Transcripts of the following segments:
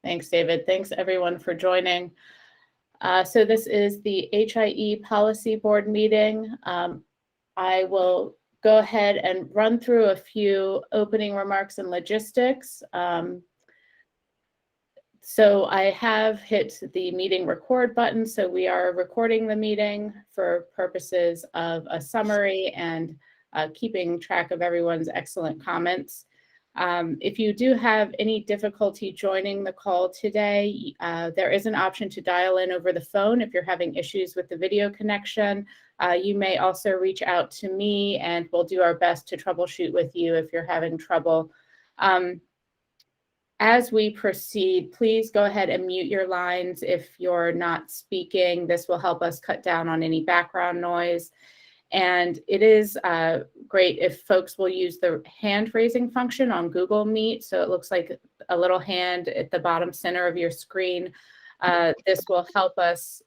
Thanks, David. Thanks, everyone, for joining. So this is the HIE Policy Board meeting. I will go ahead and run through a few opening remarks and logistics. So I have hit the meeting record button. So we are recording the meeting for purposes of a summary and keeping track of everyone's excellent comments. If you do have any difficulty joining the call today, there is an option to dial in over the phone if you're having issues with the video connection. You may also reach out to me and we'll do our best to troubleshoot with you if you're having trouble. As we proceed, please go ahead and mute your lines if you're not speaking. This will help us cut down on any background noise. And it is great if folks will use the hand raising function on Google Meet. So it looks like a little hand at the bottom center of your screen. This will help us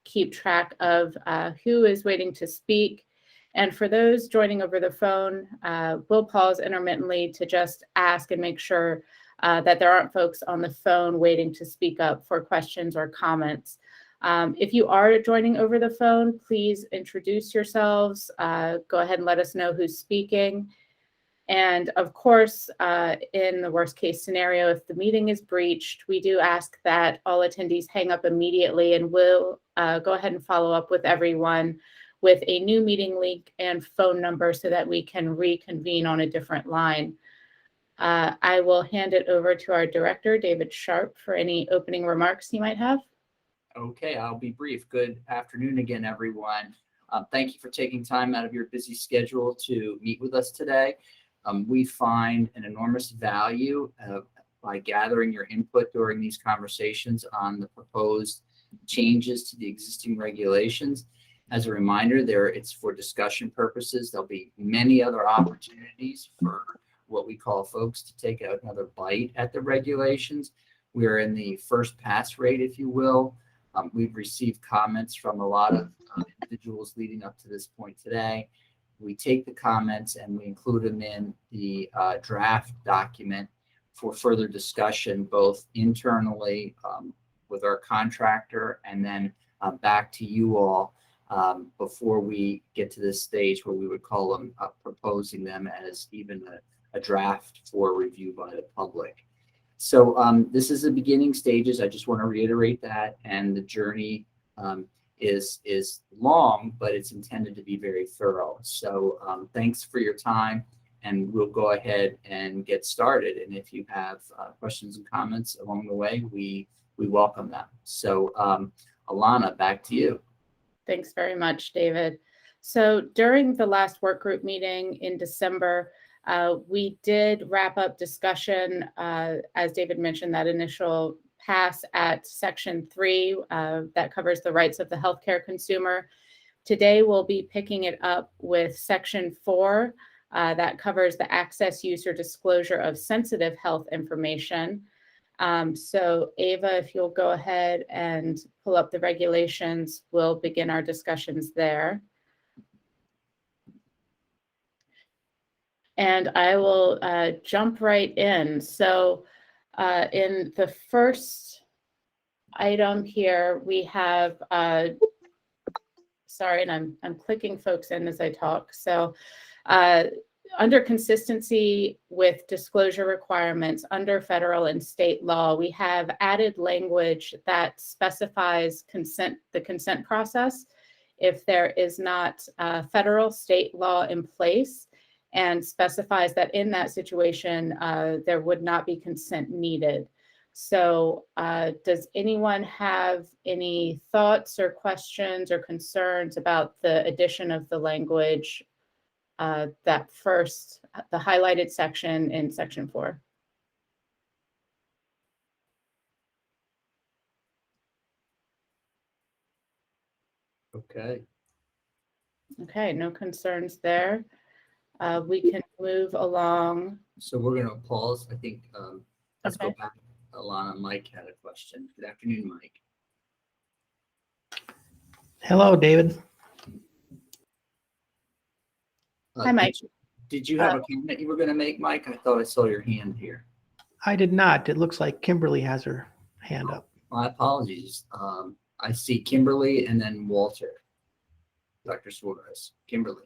keep track of who is waiting to speak. And for those joining over the phone, we'll pause intermittently to just ask and make sure that there aren't folks on the phone waiting to speak up for questions or comments. If you are joining over the phone, please introduce yourselves. Go ahead and let us know who's speaking. And of course, in the worst case scenario, if the meeting is breached, we do ask that all attendees hang up immediately, and we'll go ahead and follow up with everyone with a new meeting link and phone number so that we can reconvene on a different line. I will hand it over to our director, David Sharp, for any opening remarks he might have. Okay, I'll be brief. Good afternoon again, everyone. Thank you for taking time out of your busy schedule to meet with us today. We find an enormous value by gathering your input during these conversations on the proposed changes to the existing regulations. As a reminder, it's for discussion purposes. There'll be many other opportunities for what we call folks to take another bite at the regulations. We are in the first pass rate, if you will. We've received comments from a lot of individuals leading up to this point today. We take the comments and we include them in the draft document for further discussion, both internally with our contractor and then back to you all before we get to this stage where we would call them proposing them as even a draft for review by the public. So this is the beginning stages. I just want to reiterate that, and the journey is long, but it's intended to be very thorough. So thanks for your time, and we'll go ahead and get started. And if you have questions and comments along the way, we welcome them. So Alana, back to you. Thanks very much, David. So during the last work group meeting in December, we did wrap up discussion, as David mentioned, that initial pass at Section 3 that covers the rights of the healthcare consumer. Today, we'll be picking it up with Section 4 that covers the access, use, or disclosure of sensitive health information. So Ava, if you'll go ahead and pull up the regulations, we'll begin our discussions there. And I will jump right in. So in the first item here, we have, sorry, and I'm clicking folks in as I talk. So under consistency with disclosure requirements under federal and state law, we have added language that specifies the consent process if there is not federal state law in place, and specifies that in that situation, there would not be consent needed. So does anyone have any thoughts or questions or concerns about the addition of the language, the highlighted section in Section 4? Okay. Okay, no concerns there. We can move along. So we're going to pause. I think let's Okay. go back. Alana, Mike had a question. Good afternoon, Mike. Hello, David. Hi, Mike. Did you have a comment you were going to make, Mike? I thought I saw your hand here. I did not. It looks like Kimberly has her hand up. My apologies. I see Kimberly and then Walter. Dr. Suarez. Kimberly.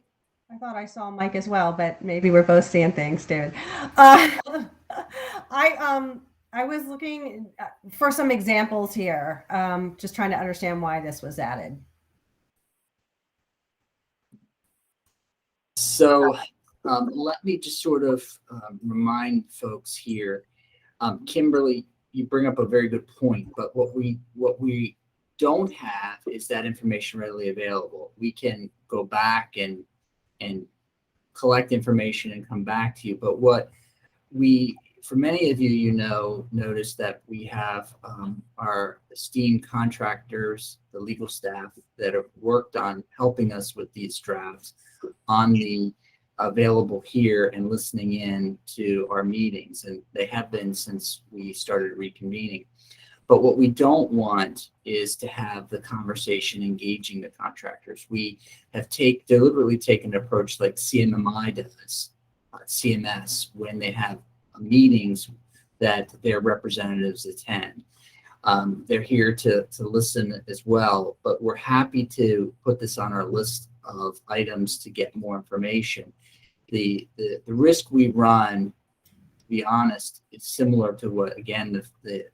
I thought I saw Mike as well, but maybe we're both seeing things, David. I was looking for some examples here, just trying to understand why this was added. So let me just sort of remind folks here. Kimberly, you bring up a very good point, but what we don't have is that information readily available. We can go back and collect information and come back to you. But what for many of you, notice that we have our esteemed contractors, the legal staff that have worked on helping us with these drafts on the available here and listening in to our meetings. And they have been since we started reconvening. But what we don't want is to have the conversation engaging the contractors. We have deliberately taken an approach like CMMI does, CMS, when they have meetings that their representatives attend. They're here to listen as well, but we're happy to put this on our list of items to get more information. The risk we run, to be honest, it's similar to what, again,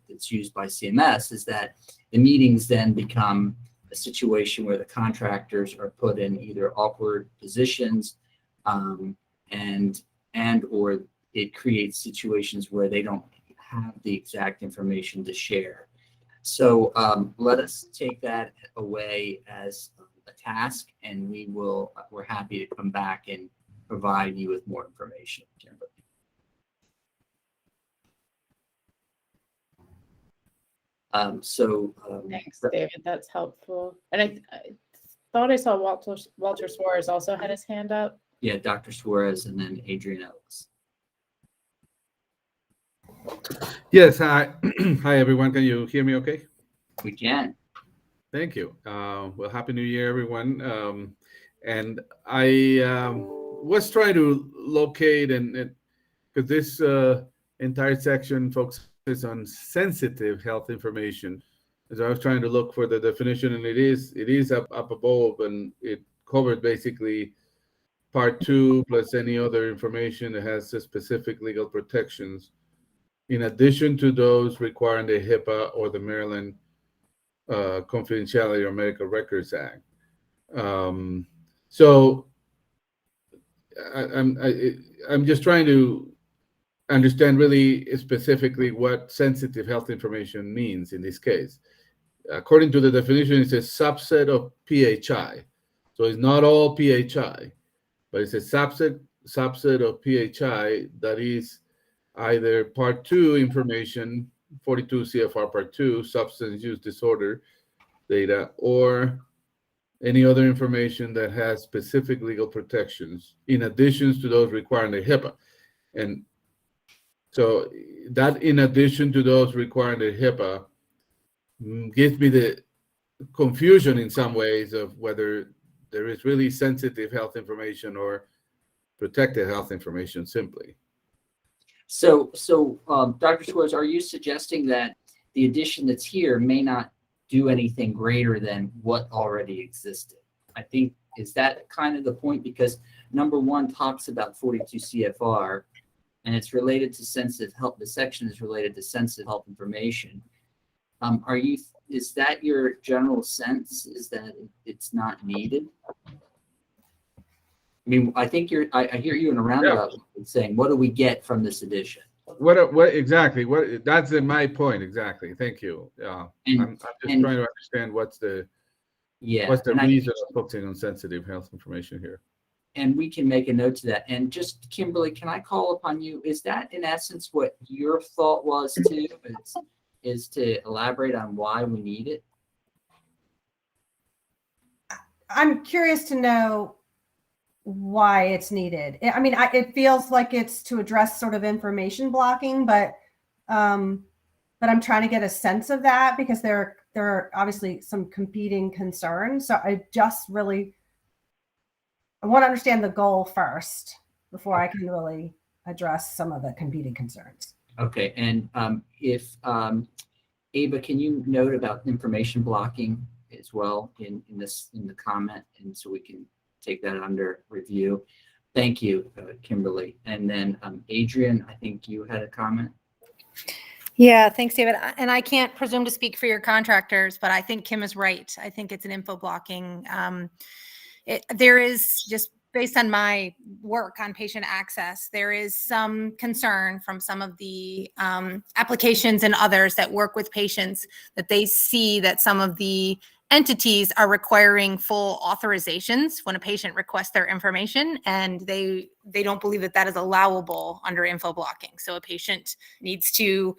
it's used by CMS, is that the meetings then become a situation where the contractors are put in either awkward positions or it creates situations where they don't have the exact information to share. So let us take that away as a task, and we're happy to come back and provide you with more information, Kimberly. Thanks, David. That's helpful. And I thought I saw Walter Suarez also had his hand up. Yeah, Dr. Suarez and then Adrian Ellis. Yes, hi. Hi, everyone. Can you hear me okay? We can. Thank you. Well, Happy New Year, everyone. And I was trying to locate, and because this entire section focuses on sensitive health information. So I was trying to look for the definition, and it is up above, and it covers basically part 2 plus any other information that has specific legal protections, in addition to those requiring the HIPAA or the Maryland Confidentiality or Medical Records Act. So I'm just trying to understand really specifically what sensitive health information means in this case. According to the definition, it's a subset of PHI. So it's not all PHI, but it's a subset of PHI that is either Part 2 information, 42 CFR Part 2, substance use disorder data, or any other information that has specific legal protections in addition to those requiring the HIPAA. And so that, in addition to those requiring the HIPAA, gives me the confusion in some ways of whether there is really sensitive health information or protected health information simply. So Dr. Suarez, are you suggesting that the addition that's here may not do anything greater than what already existed? I think, is that kind of the point? Because number 1 talks about 42 CFR, and it's related to sensitive health. The section is related to sensitive health information. Is that your general sense? Is that it's not needed? I mean, I think I hear you in a roundabout saying, what do we get from this addition? What exactly? That's my point exactly. Thank you. I'm just trying to understand what's the reason of focusing on sensitive health information here. And we can make a note to that. And just, Kimberly, can I call upon you? Is that in essence what your thought was too? Is to elaborate on why we need it? I'm curious to know why it's needed. I mean, it feels like it's to address sort of information blocking, but I'm trying to get a sense of that because there are obviously some competing concerns. So I want to understand the goal first before I can really address some of the competing concerns. Okay, and if Ava, can you note about information blocking as well in the comment, and so we can take that under review? Thank you, Kimberly. And then Adrian, I think you had a comment. Yeah, thanks, David. And I can't presume to speak for your contractors, but I think Kim is right. I think it's an info blocking. There is, just based on my work on patient access, there is some concern from some of the applications and others that work with patients that they see that some of the entities are requiring full authorizations when a patient requests their information, and they don't believe that that is allowable under info blocking. So a patient needs to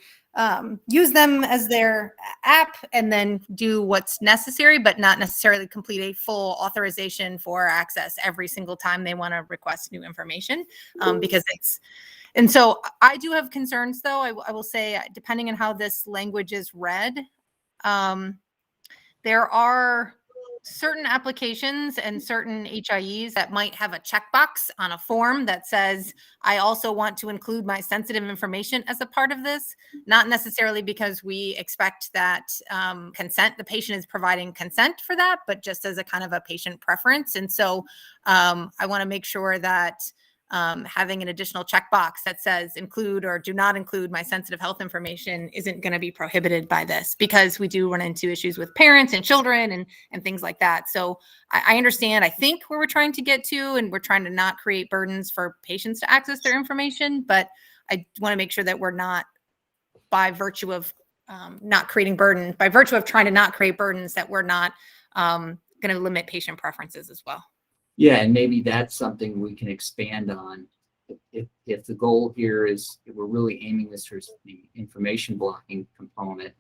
use them as their app and then do what's necessary, but not necessarily complete a full authorization for access every single time they want to request new information, because it's, and so I do have concerns though. I will say, depending on how this language is read, there are certain applications and certain HIEs that might have a checkbox on a form that says, I also want to include my sensitive information as a part of this, not necessarily because we expect that consent, the patient is providing consent for that, but just as a kind of a patient preference. And so I want to make sure that having an additional checkbox that says include or do not include my sensitive health information isn't going to be prohibited by this, because we do run into issues with parents and children and things like that. So I understand, I think, where we're trying to get to, and we're trying to not create burdens for patients to access their information. But I want to make sure that we're not, by virtue of not creating burden, by virtue of trying to not create burdens, that we're not going to limit patient preferences as well. Yeah, and maybe that's something we can expand on. If the goal here is, if we're really aiming this towards the information blocking component,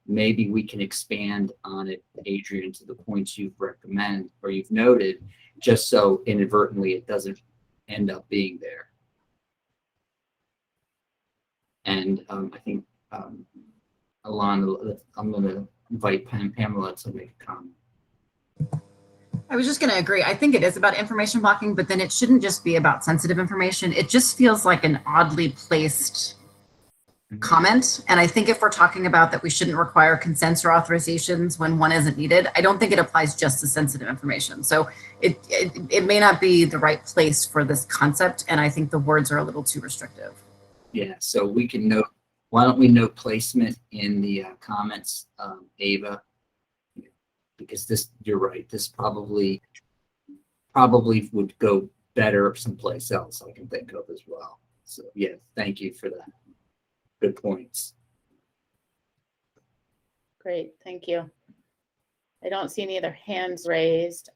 maybe we can expand on it, Adrian, to the points you've recommended or you've noted, just so inadvertently it doesn't end up being there. And I think Alana, I'm going to invite Pamela to make a comment. I was just going to agree. I think it is about information blocking, but then it shouldn't just be about sensitive information. It just feels like an oddly placed comment. And I think if we're talking about that we shouldn't require consents or authorizations when one isn't needed, I don't think it applies just to sensitive information. So it may not be the right place for this concept. And I think the words are a little too restrictive. Yeah, so we can note, why don't we note placement in the comments, Ava? Because this, you're right, this probably would go better someplace else I can think of as well. So yeah, thank you for that. Good points. Great, thank you. I don't see any other hands raised.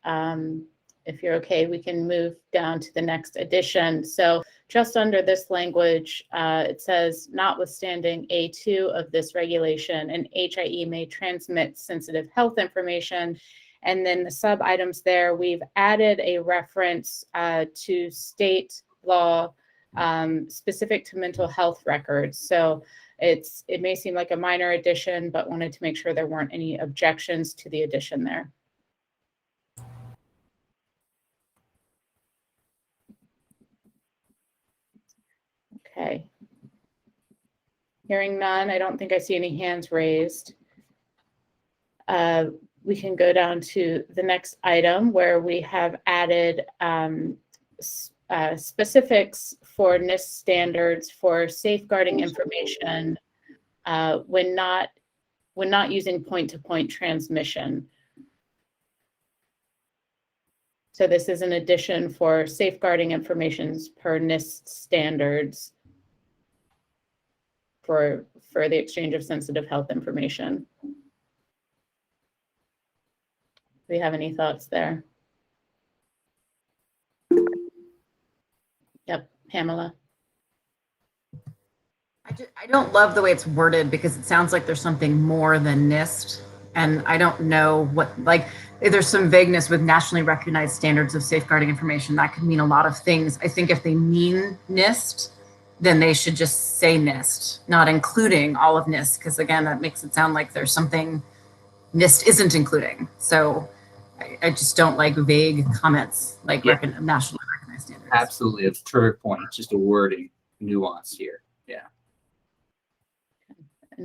If you're okay, we can move down to the next addition. So just under this language, it says, notwithstanding A2 of this regulation, an HIE may transmit sensitive health information. And then the sub items there, we've added a reference to state law specific to mental health records. So it may seem like a minor addition, but wanted to make sure there weren't any objections to the addition there. Okay. Hearing none, I don't think I see any hands raised. We can go down to the next item where we have added specifics for NIST standards for safeguarding information when not using point-to-point transmission. So this is an addition for safeguarding informations per NIST standards for the exchange of sensitive health information. Do we have any thoughts there? Yep, Pamela. I don't love the way it's worded, because it sounds like there's something more than NIST. And I don't know what, like, there's some vagueness with nationally recognized standards of safeguarding information. That could mean a lot of things. I think if they mean NIST, then they should just say NIST, not including all of NIST, because again, that makes it sound like there's something NIST isn't including. So I just don't like vague comments like nationally recognized standards. Absolutely, it's a terrific point. It's just a wording nuance here. Yeah.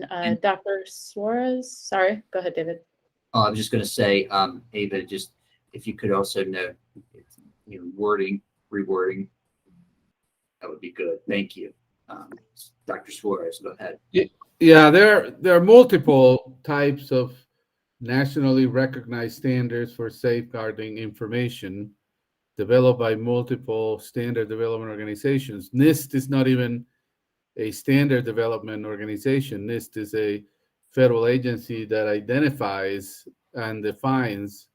And Dr. Suarez, sorry, go ahead, David. I was just going to say, Ava, just if you could also note, rewording, that would be good. Thank you. Dr. Suarez, go ahead. Yeah, there are multiple types of nationally recognized standards for safeguarding information developed by multiple standard development organizations. NIST is not even a standard development organization. NIST is a federal agency that identifies and defines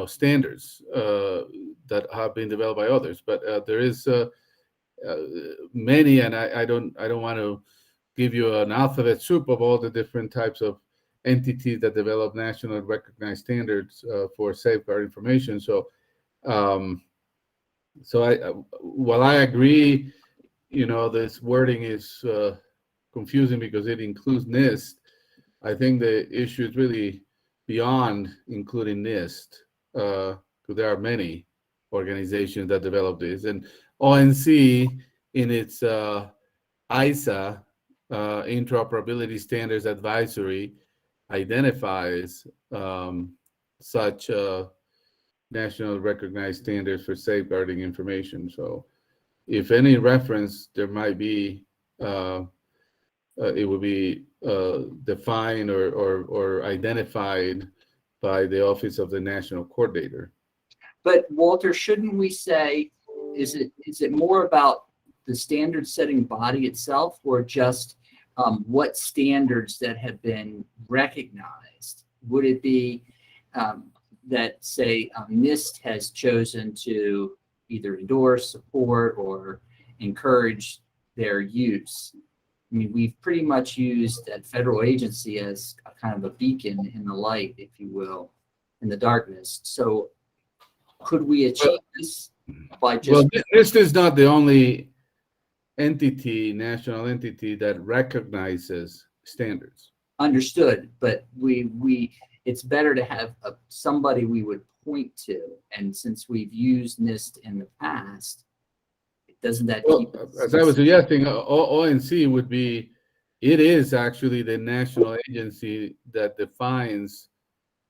standards that have been developed by others. But there is many, and I don't want to give you an alphabet soup of all the different types of entities that develop national recognized standards for safeguard information. So while I agree, this wording is confusing because it includes NIST, I think the issue is really beyond including NIST, because there are many organizations that develop this. And ONC, in its ISA, Interoperability Standards Advisory, identifies such national recognized standards for safeguarding information. So if any reference there might be, it would be defined or identified by the Office of the National Coordinator. But Walter, shouldn't we say, is it more about the standard setting body itself, or just what standards that have been recognized? Would it be that, say, NIST has chosen to either endorse, support, or encourage their use? I mean, we've pretty much used that federal agency as a kind of a beacon in the light, if you will, in the darkness. So could we achieve this by just... Well, NIST is not the only national entity that recognizes standards. Understood, but it's better to have somebody we would point to, and since we've used NIST in the past, doesn't that keep... As I was suggesting, ONC would be, it is actually the national agency that defines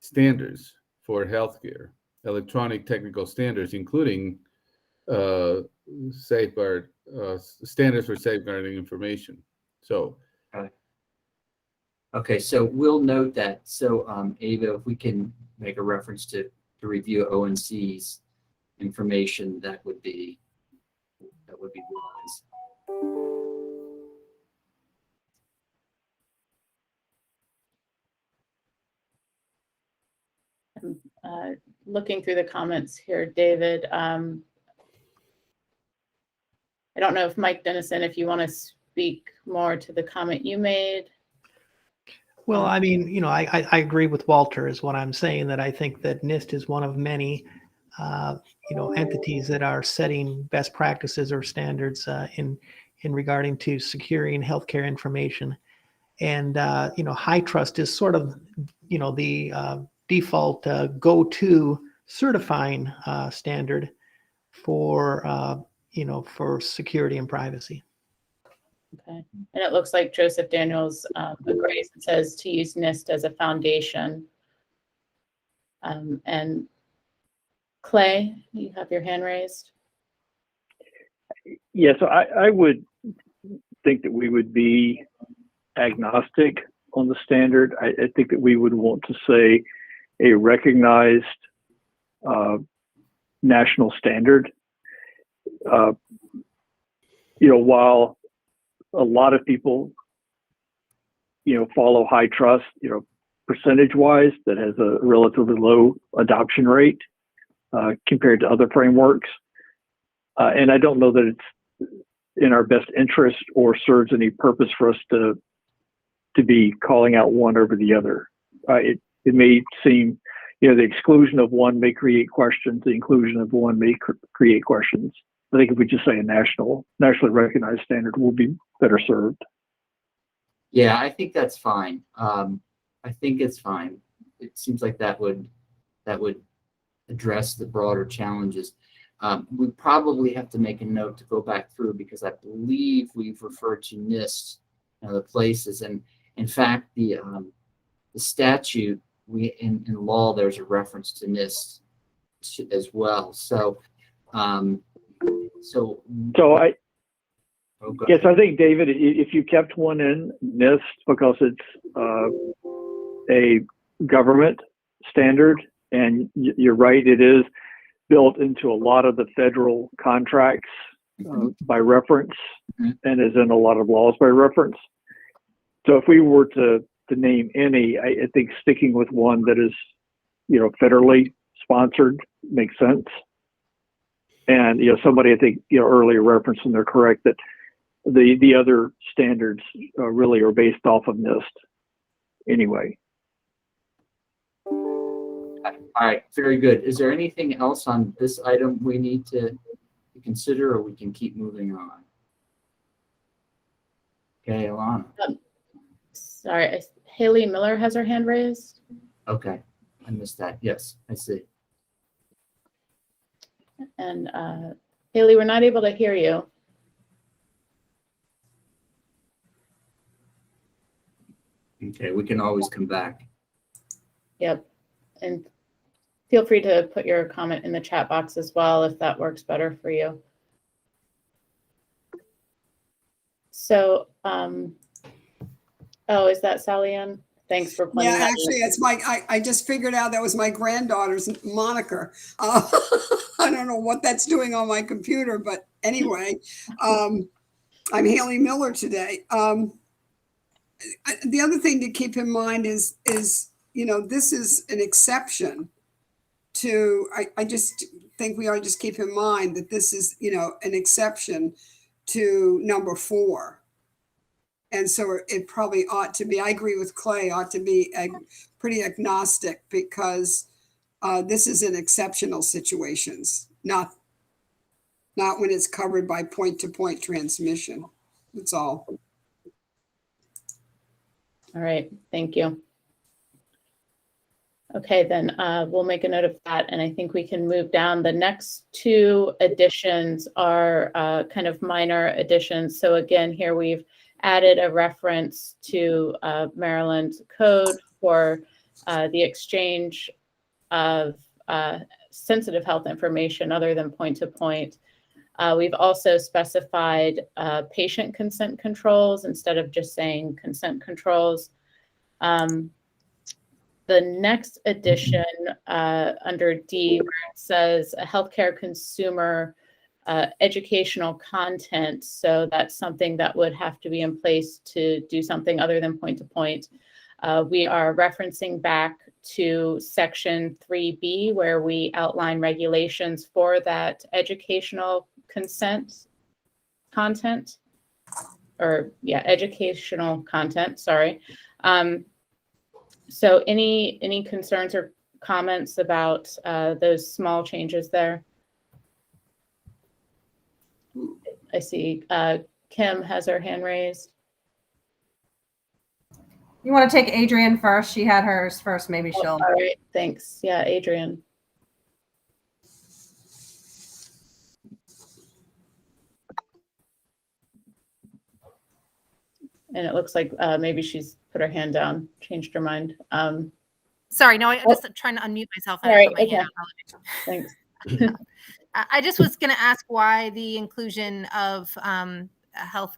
standards for healthcare, electronic technical standards, including standards for safeguarding information. So okay, so we'll note that. So Ava, if we can make a reference to review ONC's information, that would be wise. Looking through the comments here, David, I don't know if Mike Dennison, if you want to speak more to the comment you made. Well, I mean, I agree with Walter is what I'm saying, that I think that NIST is one of many, entities that are setting best practices or standards in regarding to securing healthcare information. And, high trust is sort of, the default go-to certifying standard for, for security and privacy. Okay, and it looks like Joseph Daniels agrees and says to use NIST as a foundation. And Clay, you have your hand raised. Yeah, so I would think that we would be agnostic on the standard. I think that we would want to say a recognized national standard. While a lot of people, follow high trust, percentage-wise, that has a relatively low adoption rate compared to other frameworks. And I don't know that it's in our best interest or serves any purpose for us to be calling out one over the other. It may seem, the exclusion of one may create questions, the inclusion of one may create questions. I think if we just say a nationally recognized standard, will be better served. Yeah, I think that's fine. I think it's fine. It seems like that would address the broader challenges. We probably have to make a note to go back through, because I believe we've referred to NIST the places. And in fact, the statute, in law, there's a reference to NIST as well. So, So I, yes, I think, David, if you kept one in NIST, because it's a government standard, and you're right, it is built into a lot of the federal contracts by reference, and is in a lot of laws by reference. So if we were to name any, I think sticking with one that is, federally sponsored makes sense. And, somebody, I think, earlier referenced, and they're correct, that the other standards really are based off of NIST anyway. All right, very good. Is there anything else on this item we need to consider, or we can keep moving on? Okay, Alana. Sorry, Haley Miller has her hand raised. Okay, I missed that. Yes, I see. And Haley, we're not able to hear you. Okay, we can always come back. Yep. And feel free to put your comment in the chat box as well if that works better for you. So, oh, is that Sally Ann? Thanks for pointing that out. Actually, it's I just figured out that was my granddaughter's moniker. I don't know what that's doing on my computer, but anyway, I'm Haley Miller today. The other thing to keep in mind is this is an exception to, I just think we ought to just keep in mind that this is, an exception to number 4. And so it probably ought to be, I agree with Clay, ought to be pretty agnostic, because this is in exceptional situations, not when it's covered by point-to-point transmission. That's all. All right, thank you. Okay, then we'll make a note of that, and I think we can move down. The next 2 additions are kind of minor additions. So again, here we've added a reference to Maryland code for the exchange of sensitive health information other than point-to-point. We've also specified patient consent controls instead of just saying consent controls. The next addition under D, where it says a healthcare consumer educational content. So that's something that would have to be in place to do something other than point-to-point. We are referencing back to section 3B, where we outline regulations for that educational consent content, or educational content, sorry. So any concerns or comments about those small changes there? I see Kim has her hand raised. You want to take Adrian first? She had hers first. Maybe she'll. All right, thanks. Yeah, Adrian. And it looks like maybe she's put her hand down, changed her mind. Sorry, no, I'm just trying to unmute myself. All right, okay. Thanks. I just was going to ask why the inclusion of Health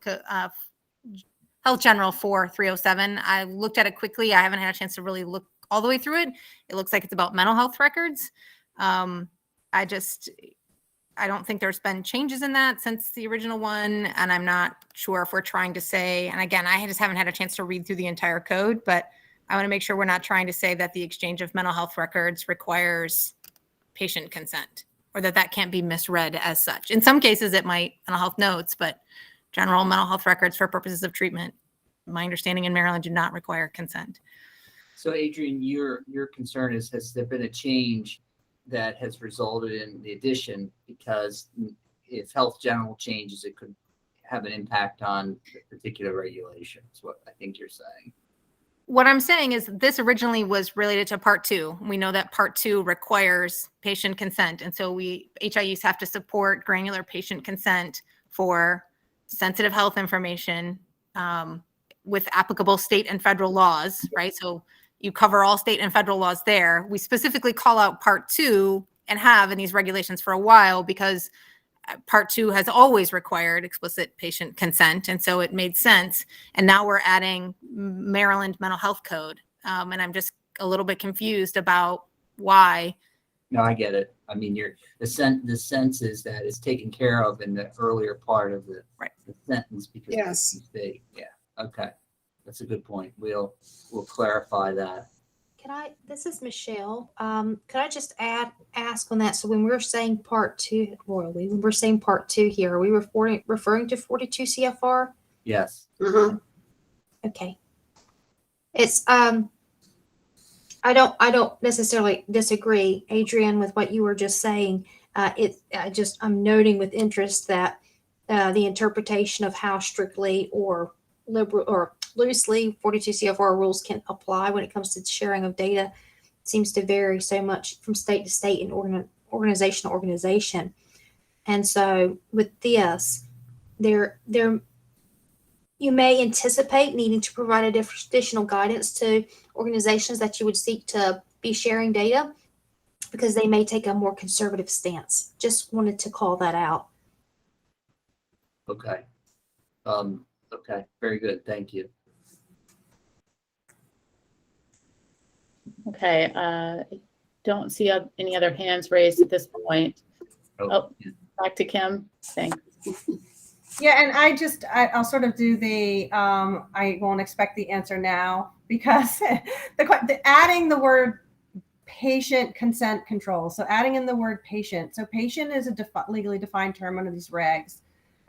General 4307. I looked at it quickly. I haven't had a chance to really look all the way through it. It looks like it's about mental health records. I don't think there's been changes in that since the original one, and I'm not sure if we're trying to say, and again, I just haven't had a chance to read through the entire code, but I want to make sure we're not trying to say that the exchange of mental health records requires patient consent, or that can't be misread as such. In some cases, it might, mental health notes, but general mental health records for purposes of treatment, my understanding in Maryland, do not require consent. So Adrian, your concern is, has there been a change that has resulted in the addition? Because if Health General changes, it could have an impact on the particular regulation. That's what I think you're saying. What I'm saying is this originally was related to Part 2. We know that Part 2 requires patient consent. And so HIEs have to support granular patient consent for sensitive health information with applicable state and federal laws, right? So you cover all state and federal laws there. We specifically call out Part 2 and have in these regulations for a while because Part 2 has always required explicit patient consent. And so it made sense. And now we're adding Maryland Mental Health Code. And I'm just a little bit confused about why. No, I get it. I mean, the sense is that it's taken care of in the earlier part of the sentence because Yes. Yeah. Okay. That's a good point. We'll clarify that. This is Michelle. Could I just ask on that? So when we're saying Part 2, when we're saying Part 2 here, are we referring to 42 CFR? Yes. Okay. It's, I don't necessarily disagree, Adrian, with what you were just saying. I'm noting with interest that the interpretation of how strictly or liberal or loosely 42 CFR rules can apply when it comes to sharing of data seems to vary so much from state to state and organization to organization. And so with this, you may anticipate needing to provide additional guidance to organizations that you would seek to be sharing data because they may take a more conservative stance. Just wanted to call that out. Okay. Okay. Very good. Thank you. Okay. I don't see any other hands raised at this point. Oh, back to Kim. Thanks. Yeah, and I'll sort of do the, I won't expect the answer now because adding the word patient consent control. So adding in the word patient. So patient is a legally defined term under these regs.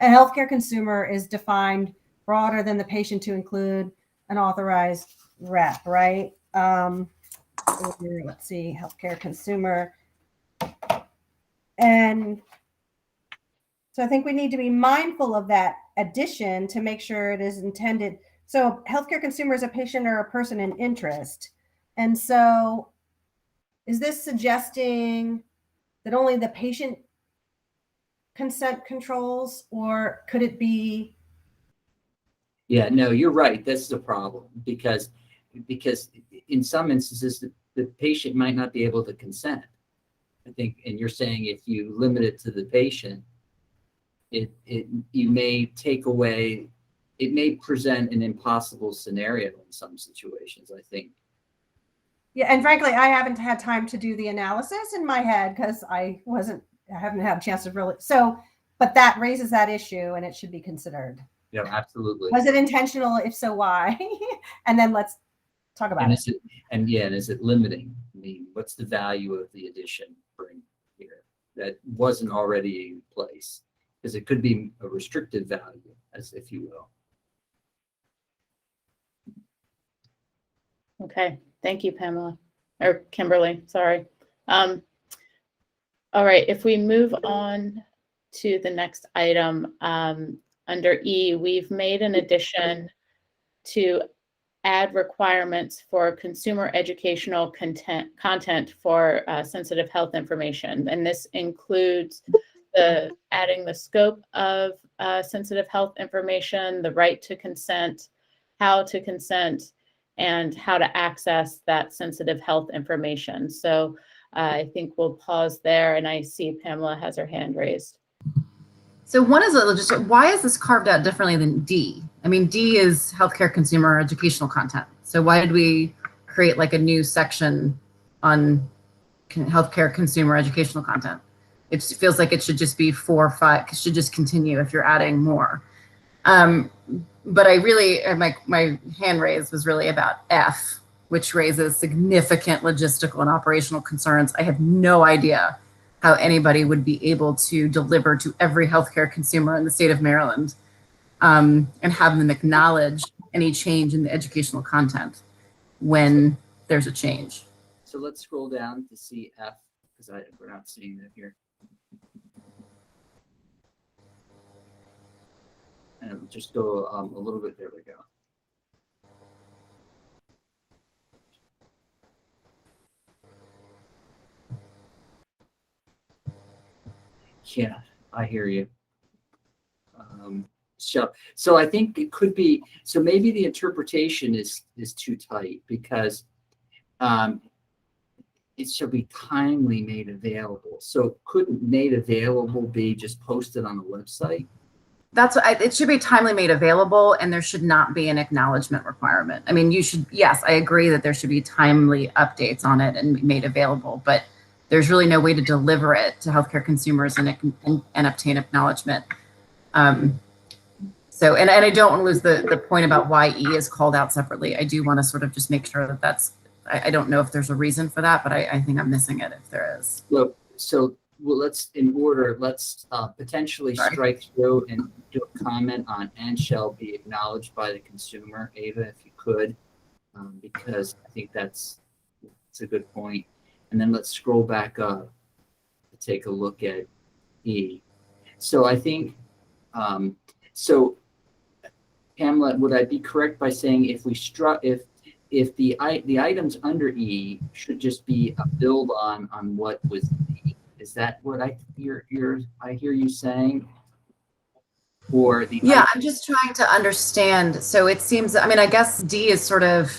A healthcare consumer is defined broader than the patient to include an authorized rep, right? Let's see, healthcare consumer. And so I think we need to be mindful of that addition to make sure it is intended. So healthcare consumer is a patient or a person in interest. And so is this suggesting that only the patient consent controls, or could it be? Yeah, no, you're right. That's the problem because in some instances the patient might not be able to consent. I think, and you're saying if you limit it to the patient, you may take away, it may present an impossible scenario in some situations, I think. Yeah, and frankly, I haven't had time to do the analysis in my head because I haven't had a chance to really. So, but that raises that issue, and it should be considered. Yeah, absolutely. Was it intentional? If so, why? And then let's talk about it. And is it limiting? I mean, what's the value of the addition bring here that wasn't already in place? Because it could be a restricted value, as if you will. Okay. Thank you, Pamela, or Kimberly, sorry. All right, if we move on to the next item, under E, we've made an addition to add requirements for consumer educational content for sensitive health information. And this includes adding the scope of sensitive health information, the right to consent, how to consent, and how to access that sensitive health information. So I think we'll pause there, and I see Pamela has her hand raised. So one is why is this carved out differently than D? I mean, D is healthcare consumer educational content. So why did we create like a new section on healthcare consumer educational content? It feels like it should just be 4 or 5. It should just continue if you're adding more. But I really, my hand raised was really about F, which raises significant logistical and operational concerns. I have no idea how anybody would be able to deliver to every healthcare consumer in the state of Maryland and have them acknowledge any change in the educational content when there's a change. So let's scroll down to see F, because we're not seeing that here. And just go a little bit, there we go. Yeah, I hear you. So I think it could be, so maybe the interpretation is too tight because it should be timely made available. So couldn't made available be just posted on the website? That's what it should be timely made available, and there should not be an acknowledgement requirement. I mean, you should, yes, I agree that there should be timely updates on it and made available, but there's really no way to deliver it to healthcare consumers and obtain acknowledgement. So, and I don't want to lose the point about why E is called out separately. I do want to sort of just make sure that that's, I don't know if there's a reason for that, but I think I'm missing it if there is. Well, let's, in order, let's potentially strike through and do a comment on and shall be acknowledged by the consumer, Ava, if you could, because I think that's a good point. And then let's scroll back up to take a look at E. So I think, so Pamela, would I be correct by saying if we if the items under E should just be a build on what was E? Is that what I hear you saying? Or the yeah, I'm just trying to understand. So it seems, I mean, I guess D is sort of,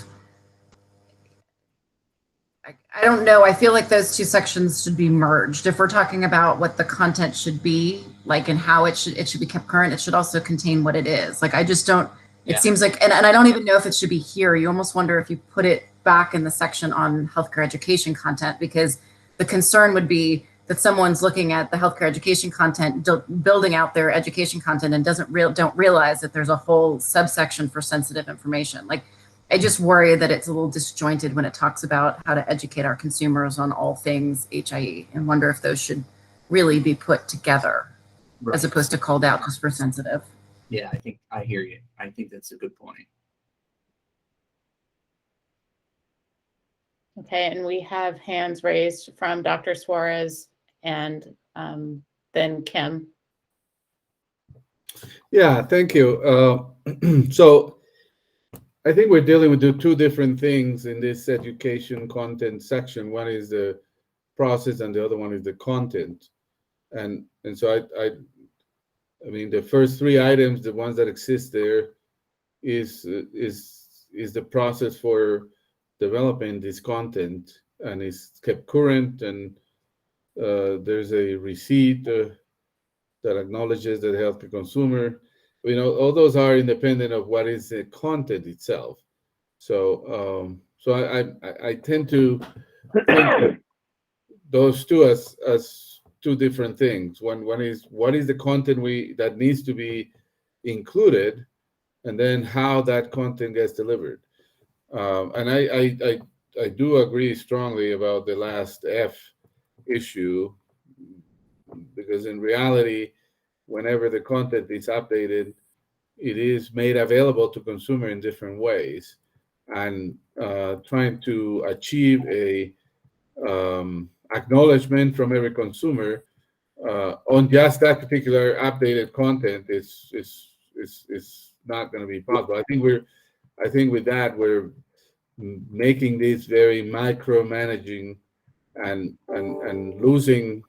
I don't know. I feel like those two sections should be merged. If we're talking about what the content should be, like, and how it should be kept current, it should also contain what it is. Like, I just don't, it seems like, and I don't even know if it should be here. You almost wonder if you put it back in the section on healthcare education content, because the concern would be that someone's looking at the healthcare education content, building out their education content, and don't realize that there's a whole subsection for sensitive information. Like, I just worry that it's a little disjointed when it talks about how to educate our consumers on all things HIE, and wonder if those should really be put together as opposed to called out just for sensitive. Yeah, I think I hear you. I think that's a good point. Okay, and we have hands raised from Dr. Suarez and then Kim. Yeah, thank you. So I think we're dealing with two different things in this education content section. One is the process and the other one is the content. And so I mean, the first three items, the ones that exist there, is the process for developing this content, and is kept current, and there's a receipt that acknowledges that helps the consumer. You know, all those are independent of what is the content itself. So I tend to think those two as two different things. One is what is the content that needs to be included, and then how that content gets delivered. And I do agree strongly about the last F issue, because in reality, whenever the content is updated, it is made available to consumer in different ways, and trying to achieve a acknowledgement from every consumer on just that particular updated content is not going to be possible. I think with that we're making this very micromanaging and losing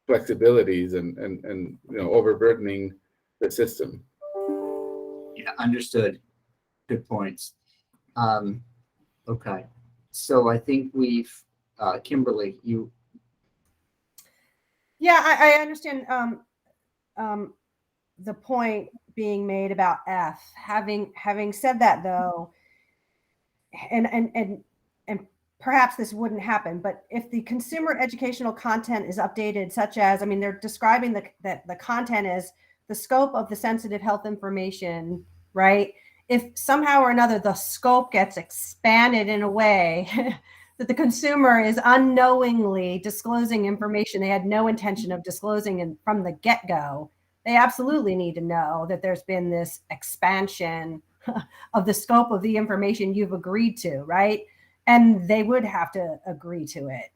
flexibilities and you know, overburdening the system. Yeah, understood. Good points. Okay, so I think we've Kimberly, you. Yeah, I understand the point being made about F. Having said that, though, and perhaps this wouldn't happen, but if the consumer educational content is updated, such as, I mean, they're describing that the content is the scope of the sensitive health information, right? If somehow or another the scope gets expanded in a way that the consumer is unknowingly disclosing information they had no intention of disclosing from the get-go, they absolutely need to know that there's been this expansion of the scope of the information you've agreed to, right? And they would have to agree to it.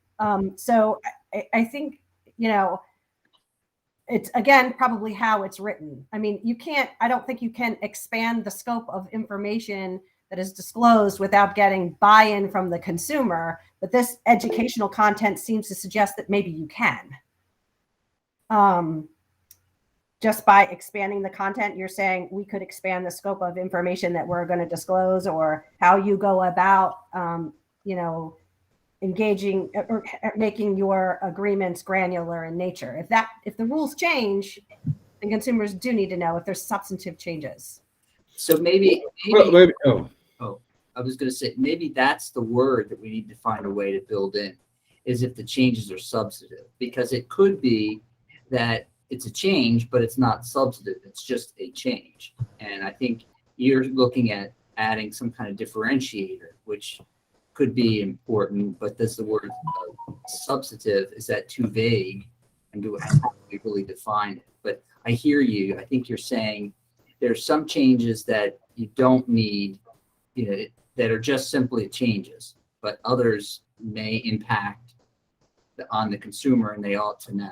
So I think, you know, it's, again, probably how it's written. I mean, I don't think you can expand the scope of information that is disclosed without getting buy-in from the consumer, but this educational content seems to suggest that maybe you can. just by expanding the content, you're saying we could expand the scope of information that we're going to disclose, or how you go about, engaging or making your agreements granular in nature. If the rules change, then consumers do need to know if there's substantive changes. So maybe I was going to say, maybe that's the word that we need to find a way to build in, is if the changes are substantive, because it could be that it's a change, but it's not substantive. It's just a change. And I think you're looking at adding some kind of differentiator, which could be important, but does the word substantive, is that too vague? And how do we really define it? But I hear you. I think you're saying there's some changes that you don't need, that are just simply changes, but others may impact on the consumer, and they ought to know.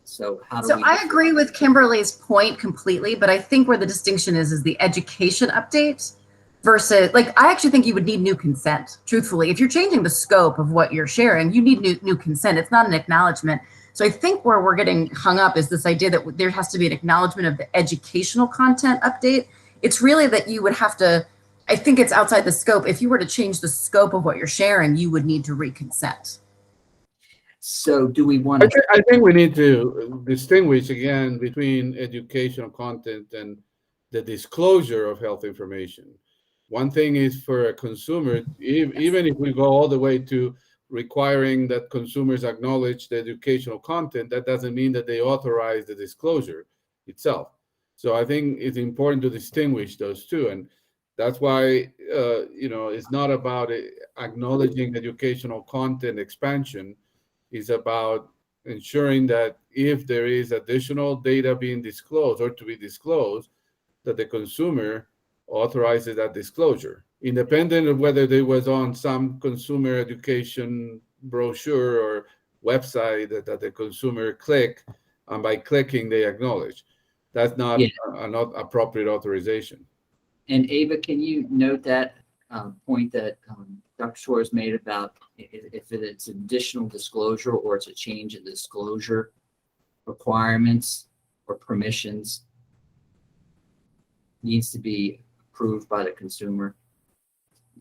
So I agree with Kimberly's point completely, but I think where the distinction is the education update versus, I actually think you would need new consent. Truthfully, if you're changing the scope of what you're sharing, you need new consent. It's not an acknowledgement. So I think where we're getting hung up is this idea that there has to be an acknowledgement of the educational content update. It's really that you would have to, I think it's outside the scope. If you were to change the scope of what you're sharing, you would need to reconsent. So do we want to? I think we need to distinguish again between educational content and the disclosure of health information. One thing is for a consumer, even if we go all the way to requiring that consumers acknowledge the educational content, that doesn't mean that they authorize the disclosure itself. So I think it's important to distinguish those two. And that's why, it's not about acknowledging educational content expansion. It's about ensuring that if there is additional data being disclosed or to be disclosed, that the consumer authorizes that disclosure, independent of whether they was on some consumer education brochure or website that the consumer click, and by clicking they acknowledge. That's not not appropriate authorization. And Ava, can you note that point that Dr. Suarez made about if it's additional disclosure or it's a change in disclosure requirements or permissions, needs to be approved by the consumer,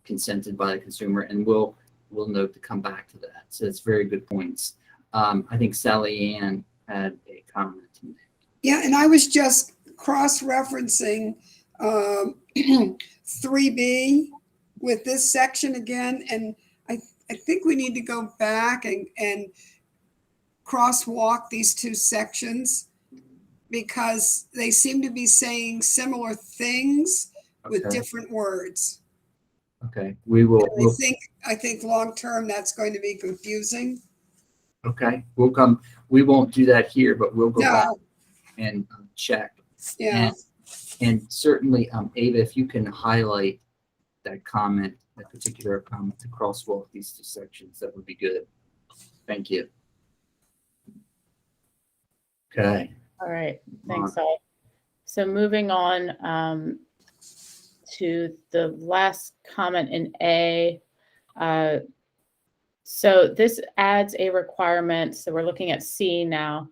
consented by the consumer, and we'll note to come back to that. So it's very good points. I think Sally Ann had a comment to make. Yeah, and I was just cross-referencing 3B with this section again, and I think we need to go back and crosswalk these two sections, because they seem to be saying similar things with different words. Okay, we will. I think long term that's going to be confusing. Okay, we'll come. We won't do that here, but we'll go back and check. Yeah. And certainly, Ava, if you can highlight that comment, that particular comment, to crosswalk these two sections, that would be good. Thank you. Okay. All right. Thanks, all. So moving on to the last comment in A. So this adds a requirement. So we're looking at C now.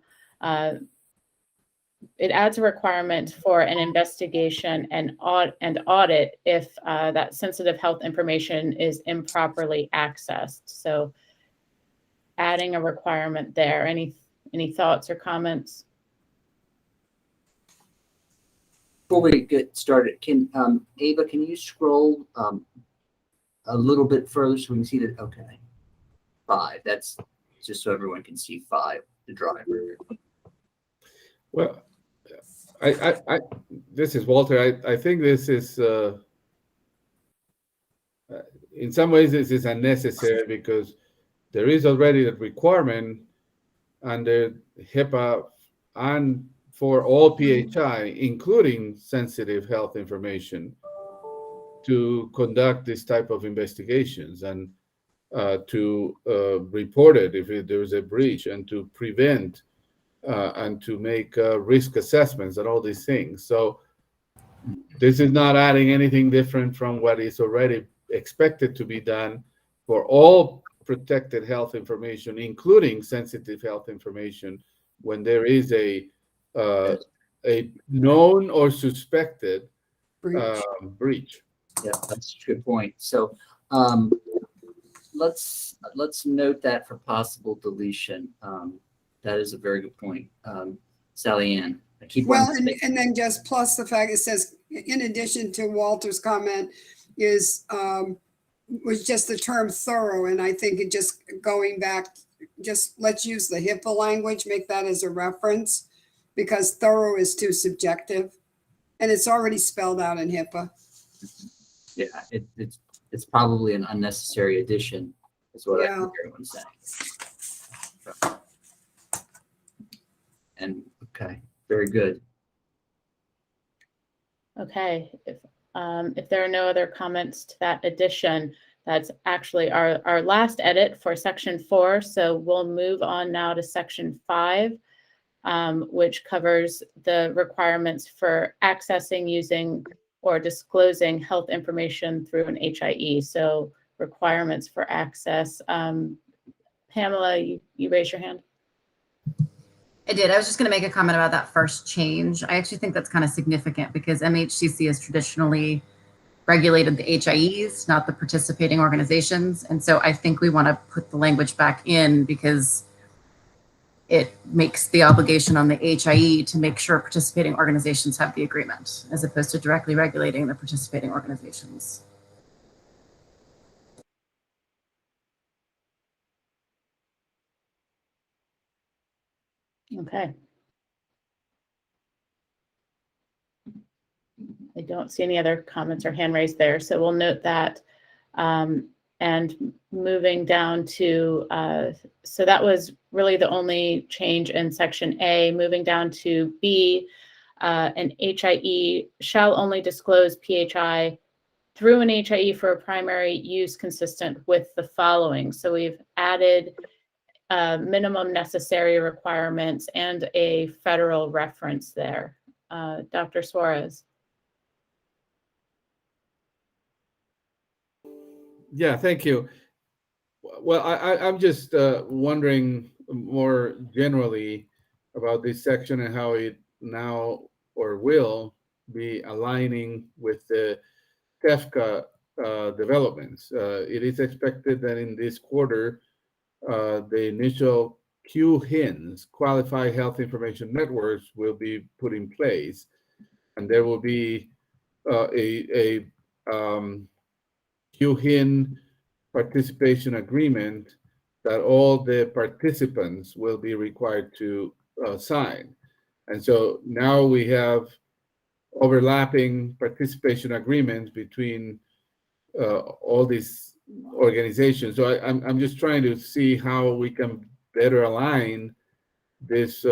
It adds a requirement for an investigation and audit if that sensitive health information is improperly accessed. So adding a requirement there. Any thoughts or comments? Before we get started, can Ava, can you scroll a little bit further so we can see that? Okay, 5. That's just so everyone can see 5, the driver. Well, this is Walter. I think this is in some ways this is unnecessary, because there is already a requirement under HIPAA and for all PHI, including sensitive health information, to conduct this type of investigations and to report it if there's a breach, and to prevent and to make risk assessments and all these things. So this is not adding anything different from what is already expected to be done for all protected health information, including sensitive health information, when there is a a known or suspected Breach. breach. Yeah, that's a good point. So let's note that for possible deletion. That is a very good point, Sally Ann. I keep Well, wanting to and then just plus the fact it says, in addition to Walter's comment, is was just the term thorough, and I think it just going back, just let's use the HIPAA language, make that as a reference, because thorough is too subjective, and it's already spelled out in HIPAA. yeah, it's probably an unnecessary addition, is what I Yeah. hear everyone saying. And okay, very good. Okay, if there are no other comments to that addition, that's actually our last edit for section 4. So we'll move on now to section 5, which covers the requirements for accessing, using, or disclosing health information through an HIE. So requirements for access. Pamela, you raised your hand. I did. I was just going to make a comment about that first change. I actually think that's kind of significant because MHCC has traditionally regulated the HIEs, not the participating organizations. And so I think we want to put the language back in because it makes the obligation on the HIE to make sure participating organizations have the agreement, as opposed to directly regulating the participating organizations. Okay. I don't see any other comments or hand raised there, so we'll note that. And moving down to, so that was really the only change in section A. Moving down to B, an HIE shall only disclose PHI through an HIE for a primary use consistent with the following. So we've added minimum necessary requirements and a federal reference there. Dr. Suarez. Yeah, thank you. Well, I'm just wondering more generally about this section and how it now or will be aligning with the TEFCA developments. It is expected that in this quarter, the initial QHINs, Qualified Health Information Networks, will be put in place, and there will be a QHIN participation agreement that all the participants will be required to sign. And so now we have overlapping participation agreements between all these organizations. So I'm just trying to see how we can better align this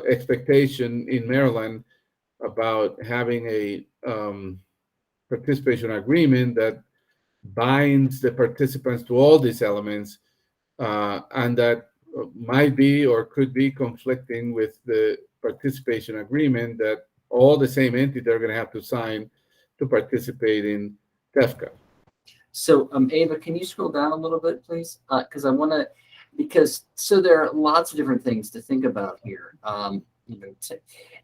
expectation in Maryland about having a participation agreement that binds the participants to all these elements, and that might be or could be conflicting with the participation agreement that all the same entity are going to have to sign to participate in TEFCA. So Ava, can you scroll down a little bit, please? Because I want to, so there are lots of different things to think about here. You know,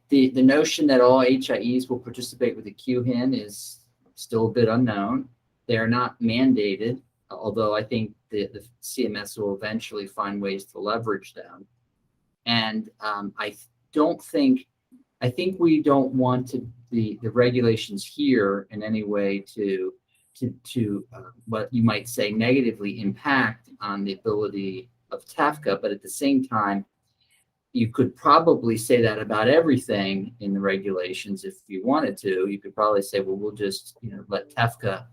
the notion that all HIEs will participate with a QHIN is still a bit unknown. They are not mandated, although I think the CMS will eventually find ways to leverage them. And I think we don't want the regulations here in any way to what you might say negatively impact on the ability of TAFCA, but at the same time, you could probably say that about everything in the regulations if you wanted to. You could probably say, well, we'll just let TAFCA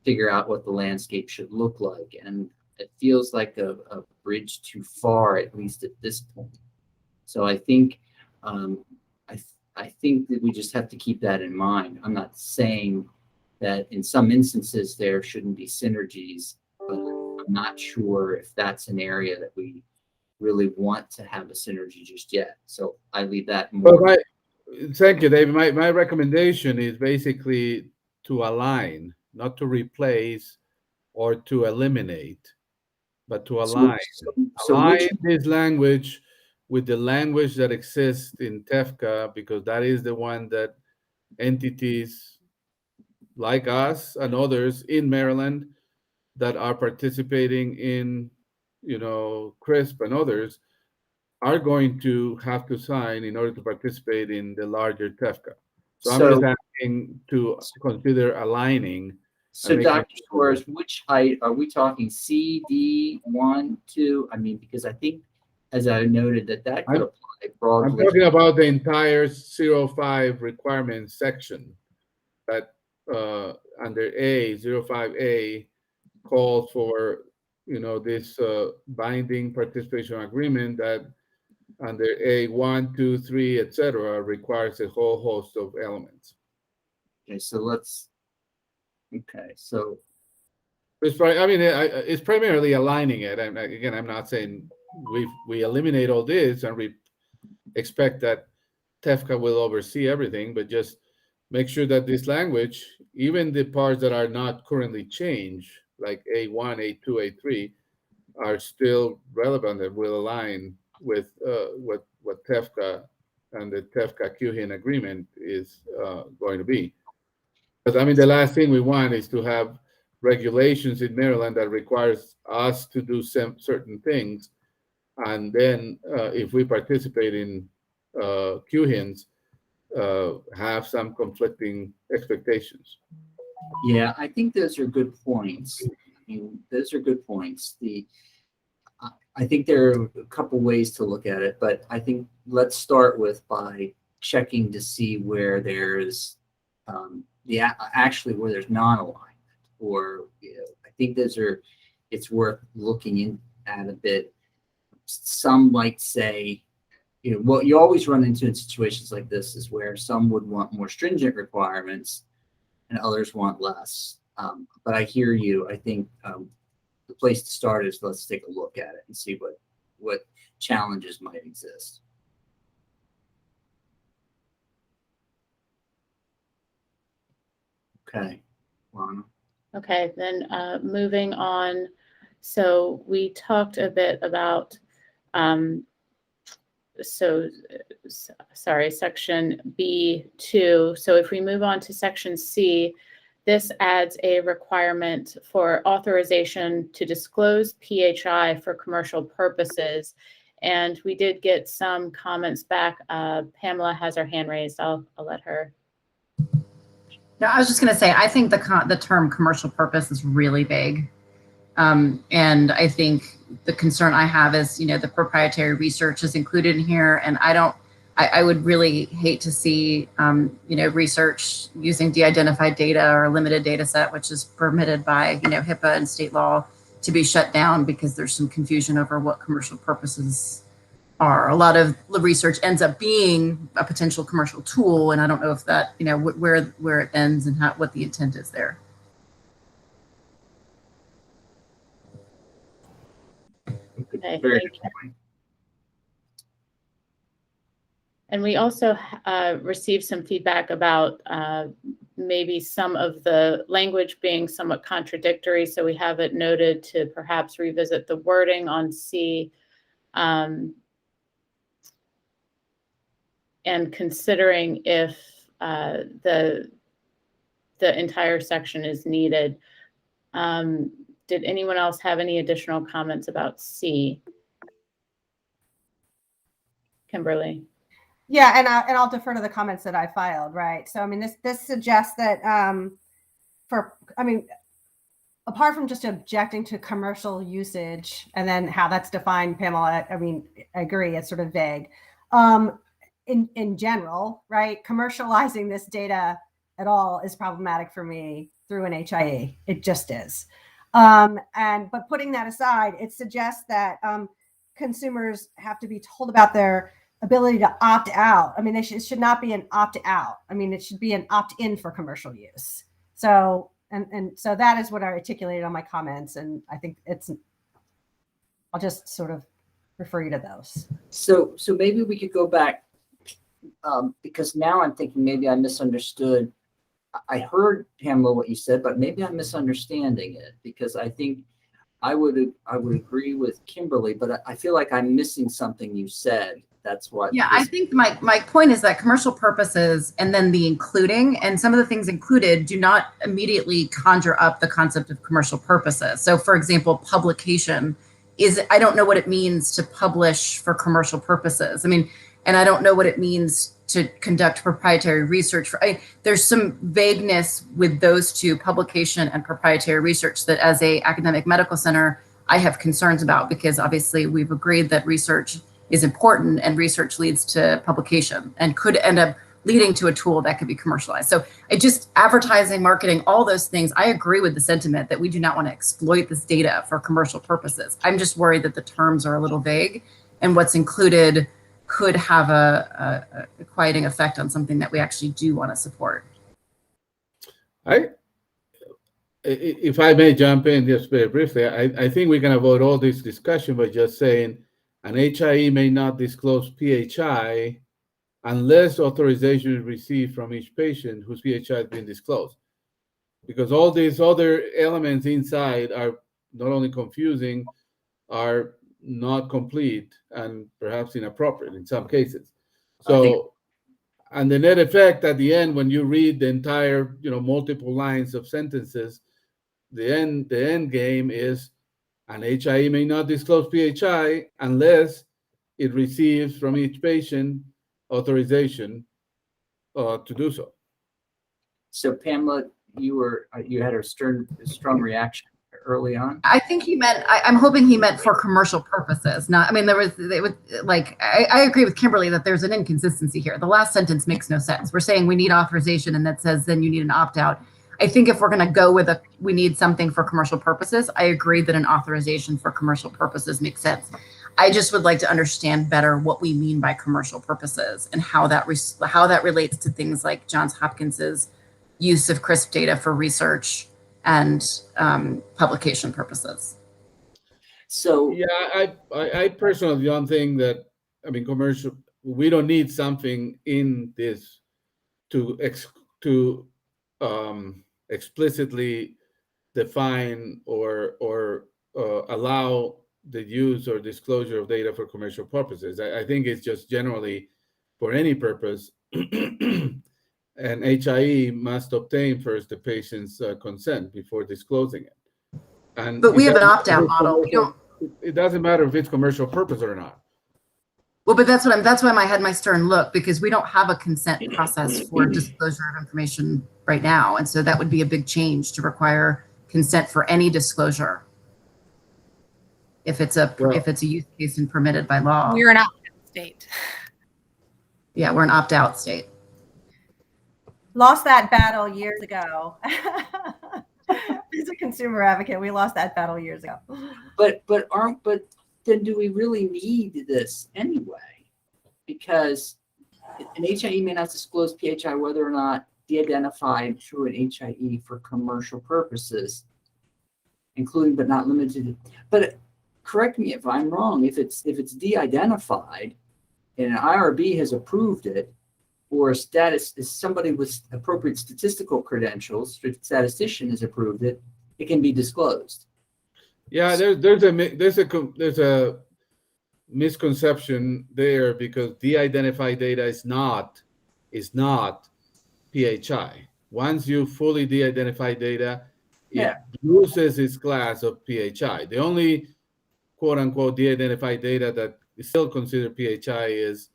figure out what the landscape should look like. And it feels like a bridge too far, at least at this point. So I think I think that we just have to keep that in mind. I'm not saying that in some instances there shouldn't be synergies, but I'm not sure if that's an area that we really want to have a synergy just yet. So I leave that more. Well, thank you, David. My recommendation is basically to align, not to replace or to eliminate, but to align. So align this language with the language that exists in TEFCA, because that is the one that entities like us and others in Maryland that are participating in, CRISP and others are going to have to sign in order to participate in the larger TEFCA. So I'm just asking to consider aligning. So Dr. Suarez, which height are we talking? C, D, 1, 2? I mean, because I think, as I noted, that could apply broadly. I'm talking about the entire 05 requirements section that under A, 05A calls for, this binding participation agreement that under A 1, 2, 3, etc., requires a whole host of elements. Okay, so it's probably, it's primarily aligning it. And again, I'm not saying we eliminate all this and we expect that TEFCA will oversee everything, but just make sure that this language, even the parts that are not currently changed, like A1, A2, A3, are still relevant and will align with what TEFCA and the TEFCA QHIN agreement is going to be. Because the last thing we want is to have regulations in Maryland that requires us to do certain things, and then if we participate in QHINs, have some conflicting expectations. Yeah, I think those are good points. Those are good points. I think there are a couple ways to look at it, but I think let's start by checking to see where there's where there's non-alignment, or I think it's worth looking at a bit. Some might say, what you always run into in situations like this is where some would want more stringent requirements and others want less. But I hear you. I think the place to start is let's take a look at it and see what challenges might exist. Okay, Lana. Okay, then moving on. So we talked a bit about, section B2. So if we move on to section C, this adds a requirement for authorization to disclose PHI for commercial purposes. And we did get some comments back. Pamela has her hand raised. I'll let her. No, I was just going to say, I think the term commercial purpose is really vague. And I think the concern I have is, the proprietary research is included in here. And I would really hate to see, research using de-identified data or a limited data set, which is permitted by, HIPAA and state law, to be shut down because there's some confusion over what commercial purposes are. A lot of the research ends up being a potential commercial tool, and I don't know if that, where it ends and what the intent is there. Okay, Very thank good you. point. And we also received some feedback about maybe some of the language being somewhat contradictory. So we have it noted to perhaps revisit the wording on C. And considering if the entire section is needed. Did anyone else have any additional comments about C? Kimberly? Yeah, and I'll defer to the comments that I filed, right? So this suggests that apart from just objecting to commercial usage and then how that's defined, Pamela, I agree, it's sort of vague. In general, right, commercializing this data at all is problematic for me through an HIE. It just is. But putting that aside, it suggests that consumers have to be told about their ability to opt out. It should not be an opt out. It should be an opt in for commercial use. So so that is what I articulated on my comments, and I think I'll just sort of refer you to those. So maybe we could go back, because now I'm thinking maybe I misunderstood. I heard, Pamela, what you said, but maybe I'm misunderstanding it, because I think I would agree with Kimberly, but I feel like I'm missing something you said. That's what. Yeah, I think my point is that commercial purposes and then the including and some of the things included do not immediately conjure up the concept of commercial purposes. So for example, publication is, I don't know what it means to publish for commercial purposes. I mean, and I don't know what it means to conduct proprietary research. There's some vagueness with those two, publication and proprietary research, that as a academic medical center, I have concerns about, because obviously we've agreed that research is important and research leads to publication and could end up leading to a tool that could be commercialized. So it just, advertising, marketing, all those things, I agree with the sentiment that we do not want to exploit this data for commercial purposes. I'm just worried that the terms are a little vague and what's included could have a quieting effect on something that we actually do want to support. If I may jump in just very briefly, I think we can avoid all this discussion by just saying an HIE may not disclose PHI unless authorization is received from each patient whose PHI has been disclosed. Because all these other elements inside are not only confusing, are not complete, and perhaps inappropriate in some cases. So, and the net effect at the end, when you read the entire, multiple lines of sentences, the end game is an HIE may not disclose PHI unless it receives from each patient authorization to do so. So Pamela, you had a strong reaction early on. I think he meant, I'm hoping he meant for commercial purposes. Not, I mean, I agree with Kimberly that there's an inconsistency here. The last sentence makes no sense. We're saying we need authorization and that says then you need an opt-out. I think if we're going to go with we need something for commercial purposes, I agree that an authorization for commercial purposes makes sense. I just would like to understand better what we mean by commercial purposes and how that relates to things like Johns Hopkins's use of CRISP data for research and publication purposes. So yeah, I personally don't think that, commercial, we don't need something in this to explicitly define or allow the use or disclosure of data for commercial purposes. I think it's just generally for any purpose. And HIE must obtain first the patient's consent before disclosing it. But we have an opt-out model. It doesn't matter if it's commercial purpose or not. Well, but that's why I had my stern look, because we don't have a consent process for disclosure of information right now, and so that would be a big change to require consent for any disclosure if it's a use case and permitted by law. We're an opt-out state. Yeah, we're an opt-out state. Lost that battle years ago. As a consumer advocate, we lost that battle years ago. But then do we really need this anyway? Because an HIE may not disclose PHI whether or not de-identified through an HIE for commercial purposes, including but not limited to. But correct me if I'm wrong. If it's de-identified and an IRB has approved it, or status is somebody with appropriate statistical credentials, statistician has approved it, it can be disclosed. Yeah, there's a misconception there, because de-identified data is not PHI. Once you fully de-identify data, it loses its class of PHI. The only quote unquote de-identified data that is still considered PHI is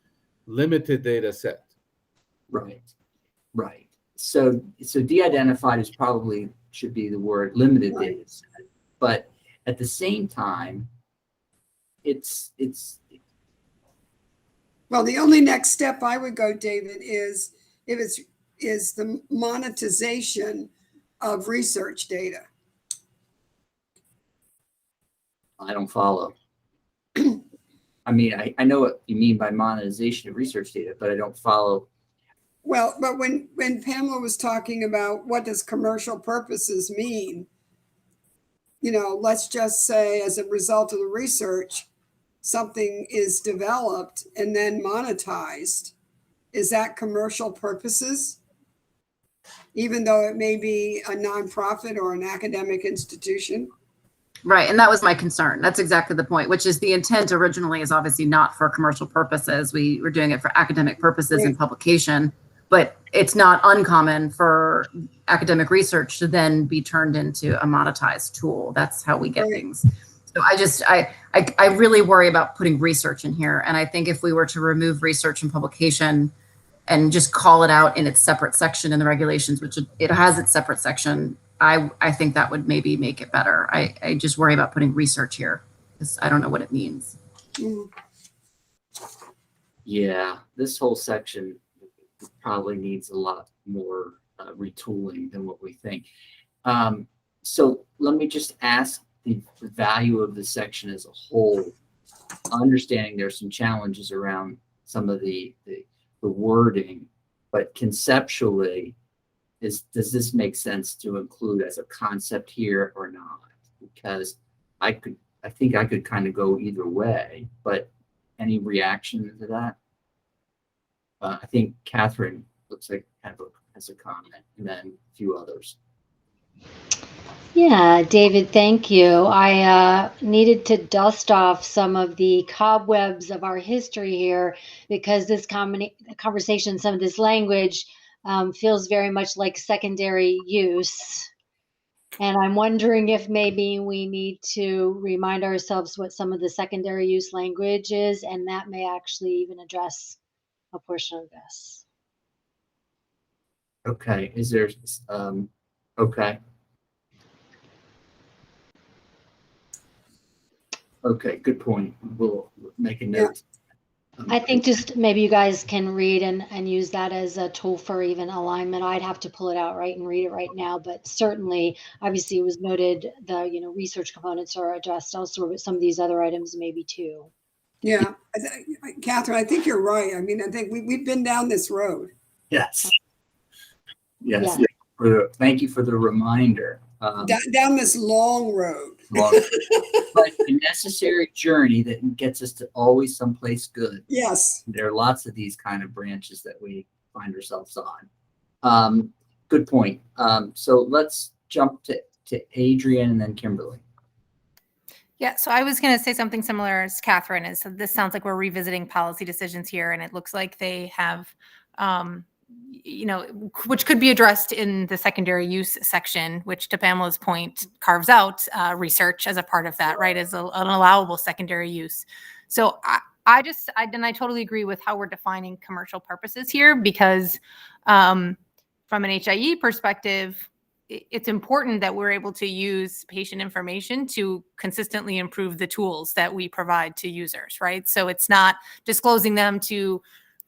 limited data set. Right. So de-identified should be the word limited data set. But at the same time, it's Well, the only next step I would go, David, is the monetization of research data. I don't follow. I mean, I know what you mean by monetization of research data, but I don't follow. Well, but when Pamela was talking about what does commercial purposes mean, let's just say as a result of the research, something is developed and then monetized. Is that commercial purposes? Even though it may be a nonprofit or an academic institution? Right. And that was my concern. That's exactly the point, which is the intent originally is obviously not for commercial purposes. We were doing it for academic purposes and publication, but it's not uncommon for academic research to then be turned into a monetized tool. That's how we get things. So I really worry about putting research in here. And I think if we were to remove research and publication and just call it out in its separate section in the regulations, which it has its separate section, I think that would maybe make it better. I just worry about putting research here because I don't know what it means. Yeah, this whole section probably needs a lot more retooling than what we think. So let me just ask the value of the section as a whole, understanding there's some challenges around some of the wording, but conceptually, does this make sense to include as a concept here or not? Because I think I could kind of go either way, but any reaction to that? I think Catherine looks like has a comment, and then a few others. Yeah, David, thank you. I needed to dust off some of the cobwebs of our history here because this conversation, some of this language feels very much like secondary use. And I'm wondering if maybe we need to remind ourselves what some of the secondary use language is, and that may actually even address a portion of this. Okay, is there, okay. Okay, good point. We'll make a note. I think just maybe you guys can read and use that as a tool for even alignment. I'd have to pull it out right and read it right now, but certainly, obviously, it was noted the research components are addressed elsewhere, but some of these other items maybe too. Yeah, Catherine, I think you're right. I mean, I think we've been down this road. Yes. Yes. Thank you for the reminder. Down this long road. But a necessary journey that gets us to always someplace good. Yes. There are lots of these kind of branches that we find ourselves on. Good point. So let's jump to Adrian and then Kimberly. Yeah, so I was going to say something similar as Catherine is. So this sounds like we're revisiting policy decisions here, and it looks like they have, which could be addressed in the secondary use section, which to Pamela's point carves out research as a part of that, right, as an allowable secondary use. So I totally agree with how we're defining commercial purposes here, because from an HIE perspective, it's important that we're able to use patient information to consistently improve the tools that we provide to users, right? So it's not disclosing them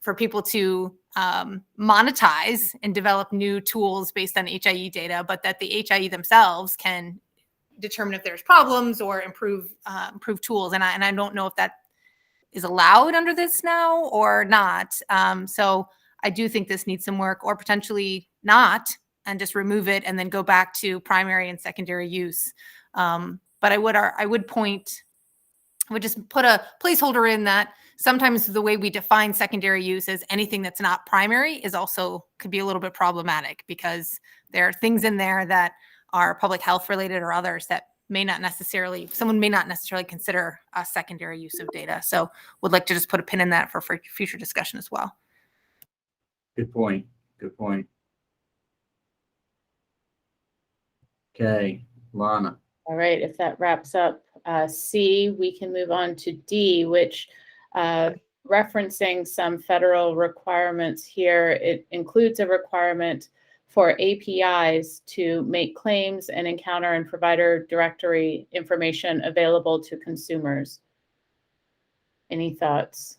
for people to monetize and develop new tools based on HIE data, but that the HIE themselves can determine if there's problems or improve tools. And I don't know if that is allowed under this now or not. So I do think this needs some work, or potentially not, and just remove it and then go back to primary and secondary use. But I would just put a placeholder in that sometimes the way we define secondary use as anything that's not primary is also could be a little bit problematic, because there are things in there that are public health related or others that someone may not necessarily consider a secondary use of data. So would like to just put a pin in that for future discussion as well. Good point. Good point. Okay, Lana. All right, if that wraps up C, we can move on to D, which referencing some federal requirements here, it includes a requirement for APIs to make claims and encounter and provider directory information available to consumers. Any thoughts?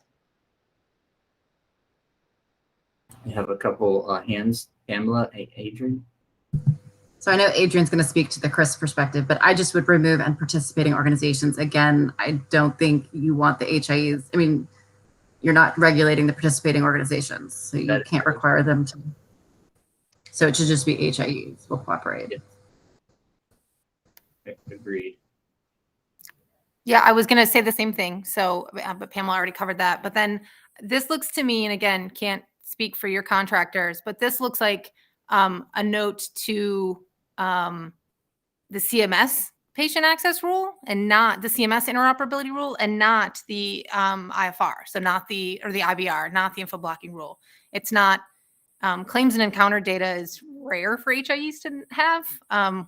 I have a couple hands. Pamela, Adrian. So I know Adrian's going to speak to the CRIS perspective, but I just would remove and participating organizations. Again, I don't think you want the HIEs. I mean, you're not regulating the participating organizations, so you can't require them to. So it should just be HIEs will cooperate. Yeah. Agreed. Yeah, I was going to say the same thing. So, but Pamela already covered that. But then this looks to me, and again, can't speak for your contractors, but this looks like a note to the CMS patient access rule and not the CMS interoperability rule and not the IFR. So not the IBR, not the info blocking rule. It's not claims and encounter data is rare for HIEs to have.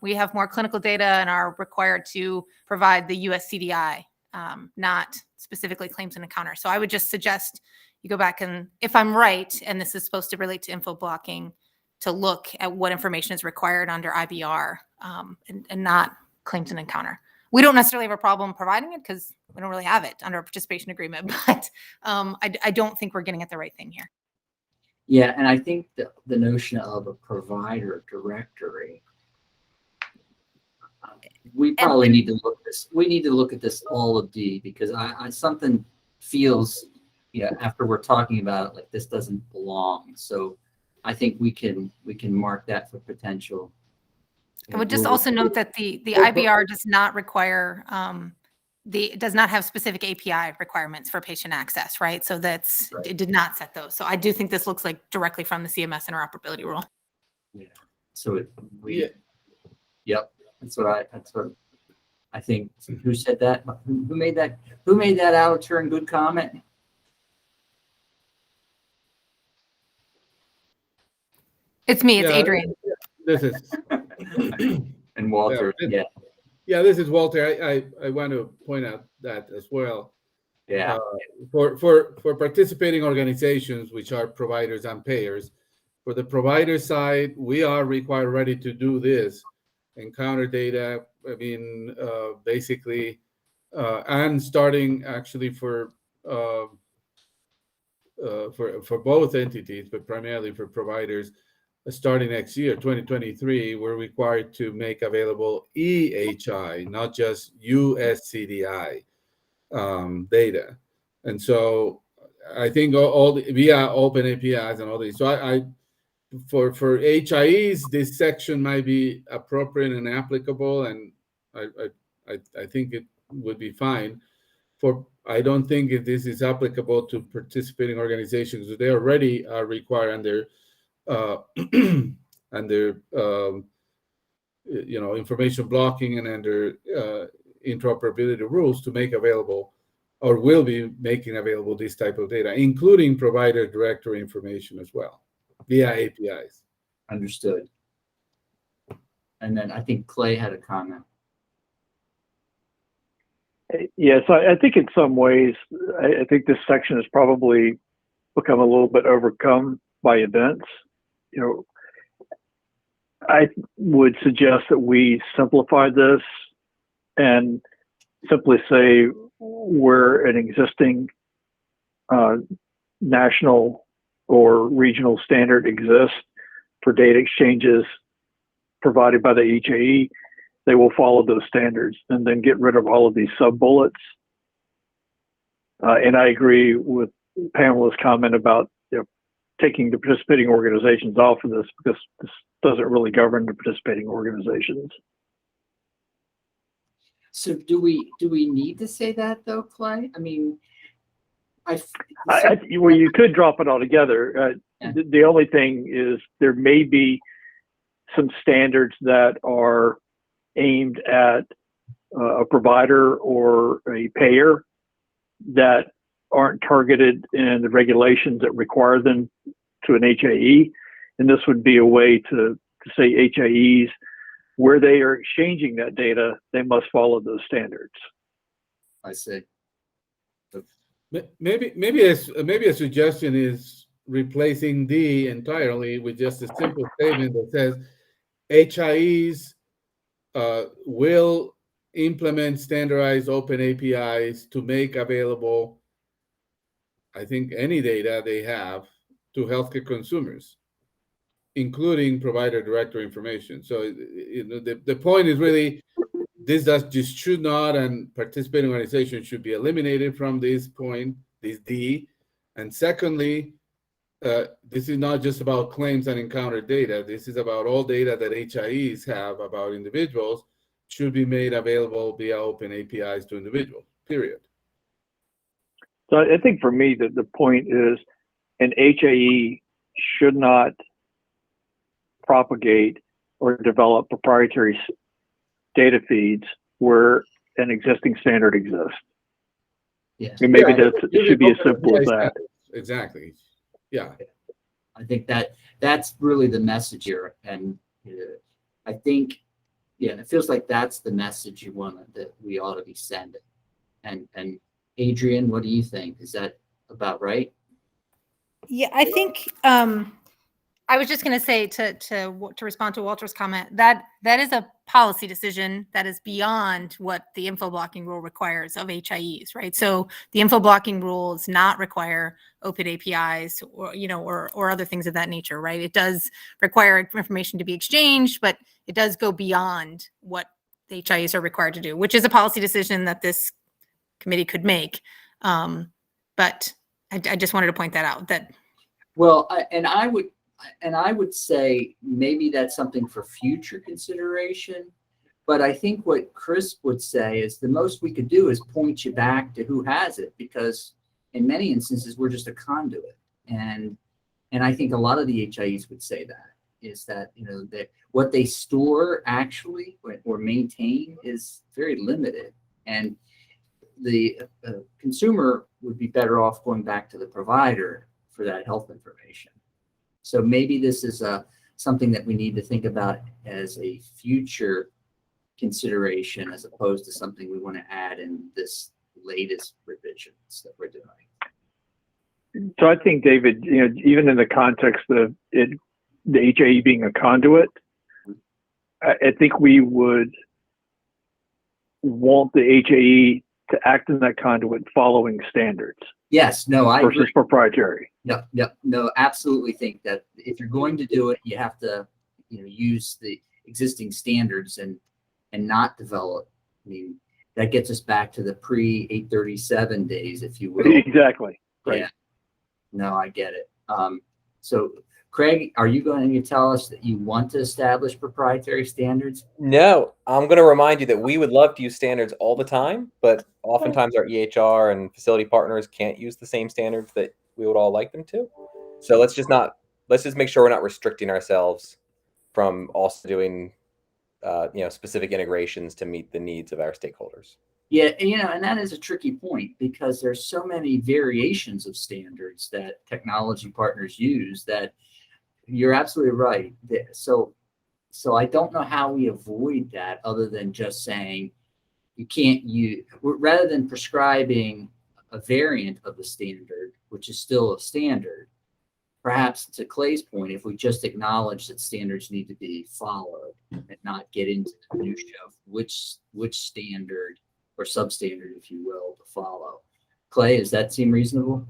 We have more clinical data and are required to provide the US CDI, not specifically claims and encounter. So I would just suggest you go back and, if I'm right, and this is supposed to relate to info blocking, to look at what information is required under IBR and not claims and encounter. We don't necessarily have a problem providing it because we don't really have it under a participation agreement, but I don't think we're getting at the right thing here. Yeah, and I think the notion of a provider directory, we probably need to look at this. We need to look at this all of D, because I something feels, after we're talking about it, like this doesn't belong. So I think we can mark that for potential. I would just also note that the IBR does not require does not have specific API requirements for patient access, right? So that's right. It did not set those. So I do think this looks like directly from the CMS interoperability rule. Yeah. So yep. That's what I think. Who said that? Who made that? Who made that out of turn good comment? It's me. It's Adrian. This is and Walter. Yeah, this is Walter. I want to point out that as well. Yeah. For participating organizations, which are providers and payers, for the provider side, we are required already to do this, encounter data. I mean, basically, and starting actually for both entities, but primarily for providers. Starting next year, 2023, we're required to make available EHI, not just USCDI data. And so I think all via open APIs and all these. So for HIEs, this section might be appropriate and applicable, and I think it would be fine. I don't think this is applicable to participating organizations. They already are required under under information blocking and under interoperability rules to make available, or will be making available, this type of data, including provider directory information as well via APIs. Understood. And then I think Clay had a comment. Yes, I think in some ways, I think this section has probably become a little bit overcome by events. I would suggest that we simplify this and simply say where an existing national or regional standard exists for data exchanges provided by the HIE, they will follow those standards, and then get rid of all of these sub-bullets. And I agree with Pamela's comment about taking the participating organizations off of this, because this doesn't really govern the participating organizations. So do we need to say that though, Clay? I mean, well, you could drop it altogether. The only thing is there may be some standards that are aimed at a provider or a payer that aren't targeted in the regulations that require them to an HIE. And this would be a way to say HIEs, where they are exchanging that data, they must follow those standards. I see. Maybe a suggestion is replacing D entirely with just a simple statement that says HIEs will implement standardized open APIs to make available, I think, any data they have to healthcare consumers, including provider directory information. So the point is really, this should not, and participating organizations should be eliminated from this point, this D. And secondly, this is not just about claims and encounter data. This is about all data that HIEs have about individuals should be made available via open APIs to individuals, period. So I think for me, the point is an HIE should not propagate or develop proprietary data feeds where an existing standard exists. Yes. And maybe Yeah, it should be as simple as that. Exactly. Yeah. I think that's really the message here. And I think, yeah, it feels like that's the message you want that we ought to be sending. And Adrian, what do you think? Is that about right? Yeah, I think I was just going to say to respond to Walter's comment that is a policy decision that is beyond what the info blocking rule requires of HIEs, right? So the info blocking rule does not require open APIs or or other things of that nature, right? It does require information to be exchanged, but it does go beyond what the HIEs are required to do, which is a policy decision that this committee could make. But I just wanted to point that out. That well, I would say maybe that's something for future consideration. But I think what Chris would say is the most we could do is point you back to who has it, because in many instances we're just a conduit. And I think a lot of the HIEs would say that is that that what they store actually or maintain is very limited, and the consumer would be better off going back to the provider for that health information. So maybe this is something that we need to think about as a future consideration, as opposed to something we want to add in this latest revisions that we're doing. So I think, David, even in the context of the HIE being a conduit, I think we would want the HIE to act in that conduit following standards. Yes, no, I versus agree. Proprietary. Yep, no, absolutely think that if you're going to do it, you have to, use the existing standards and not develop. I mean, that gets us back to the pre-837 days, if you will. Exactly. Right. Yeah. No, I get it. So Craig, are you going to tell us that you want to establish proprietary standards? No, I'm going to remind you that we would love to use standards all the time, but oftentimes our EHR and facility partners can't use the same standards that we would all like them to. So let's just make sure we're not restricting ourselves from also doing, specific integrations to meet the needs of our stakeholders. Yeah, and that is a tricky point, because there's so many variations of standards that technology partners use that you're absolutely right. So I don't know how we avoid that other than just saying you can't use, rather than prescribing a variant of the standard, which is still a standard. Perhaps to Clay's point, if we just acknowledge that standards need to be followed and not get into the minutia of which standard or substandard, if you will, to follow. Clay, does that seem reasonable?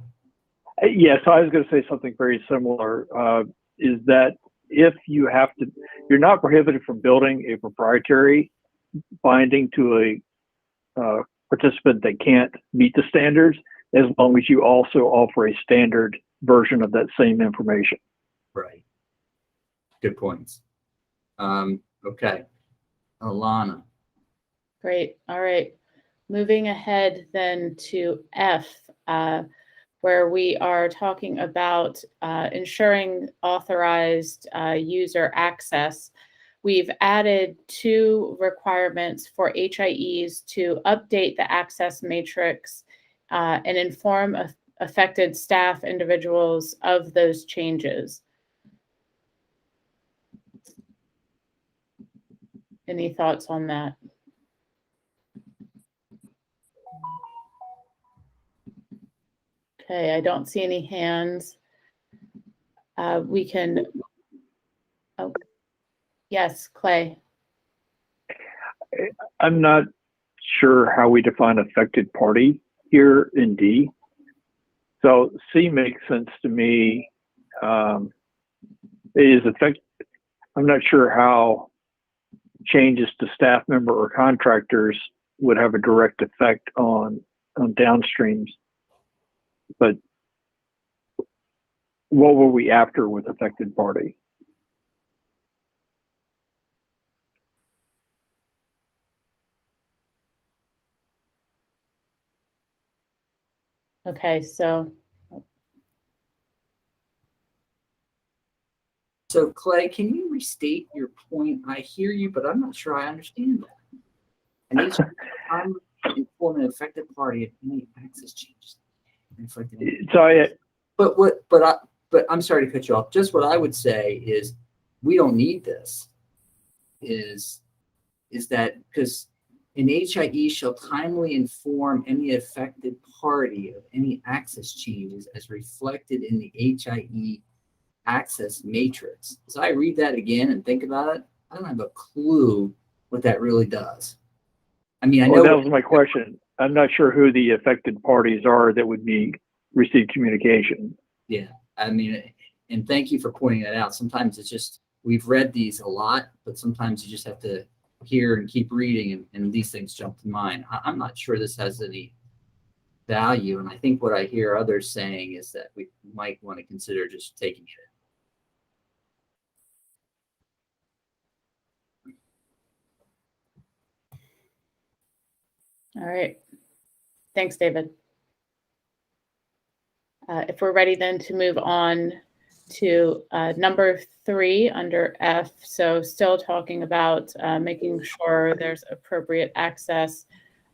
Yeah, so I was going to say something very similar, is that if you have to, you're not prohibited from building a proprietary binding to a participant that can't meet the standards, as long as you also offer a standard version of that same information. Right. Good points. Okay. Alana. Great. All right. Moving ahead then to F, where we are talking about ensuring authorized user access. We've added 2 requirements for HIEs to update the access matrix and inform affected staff individuals of those changes. Any thoughts on that? Okay, I don't see any hands. We can, oh, yes, Clay. I'm not sure how we define affected party here in D. So C makes sense to me. I'm not sure how changes to staff member or contractors would have a direct effect on downstreams. But what were we after with affected party? Okay, so Clay, can you restate your point? I hear you, but I'm not sure I understand that. And each time inform an affected party of any access changes. But I'm sorry to cut you off. Just what I would say is we don't need this. Is that because an HIE shall timely inform any affected party of any access changes as reflected in the HIE access matrix. As I read that again and think about it, I don't have a clue what that really does. I mean, I know that was my question. I'm not sure who the affected parties are that would receive communication. Yeah, I mean, and thank you for pointing that out. Sometimes it's just, we've read these a lot, but sometimes you just have to hear and keep reading, and these things jump to mind. I'm not sure this has any value, and I think what I hear others saying is that we might want to consider just taking it. All right. Thanks, David. If we're ready then to move on to number 3 under F. So still talking about making sure there's appropriate access.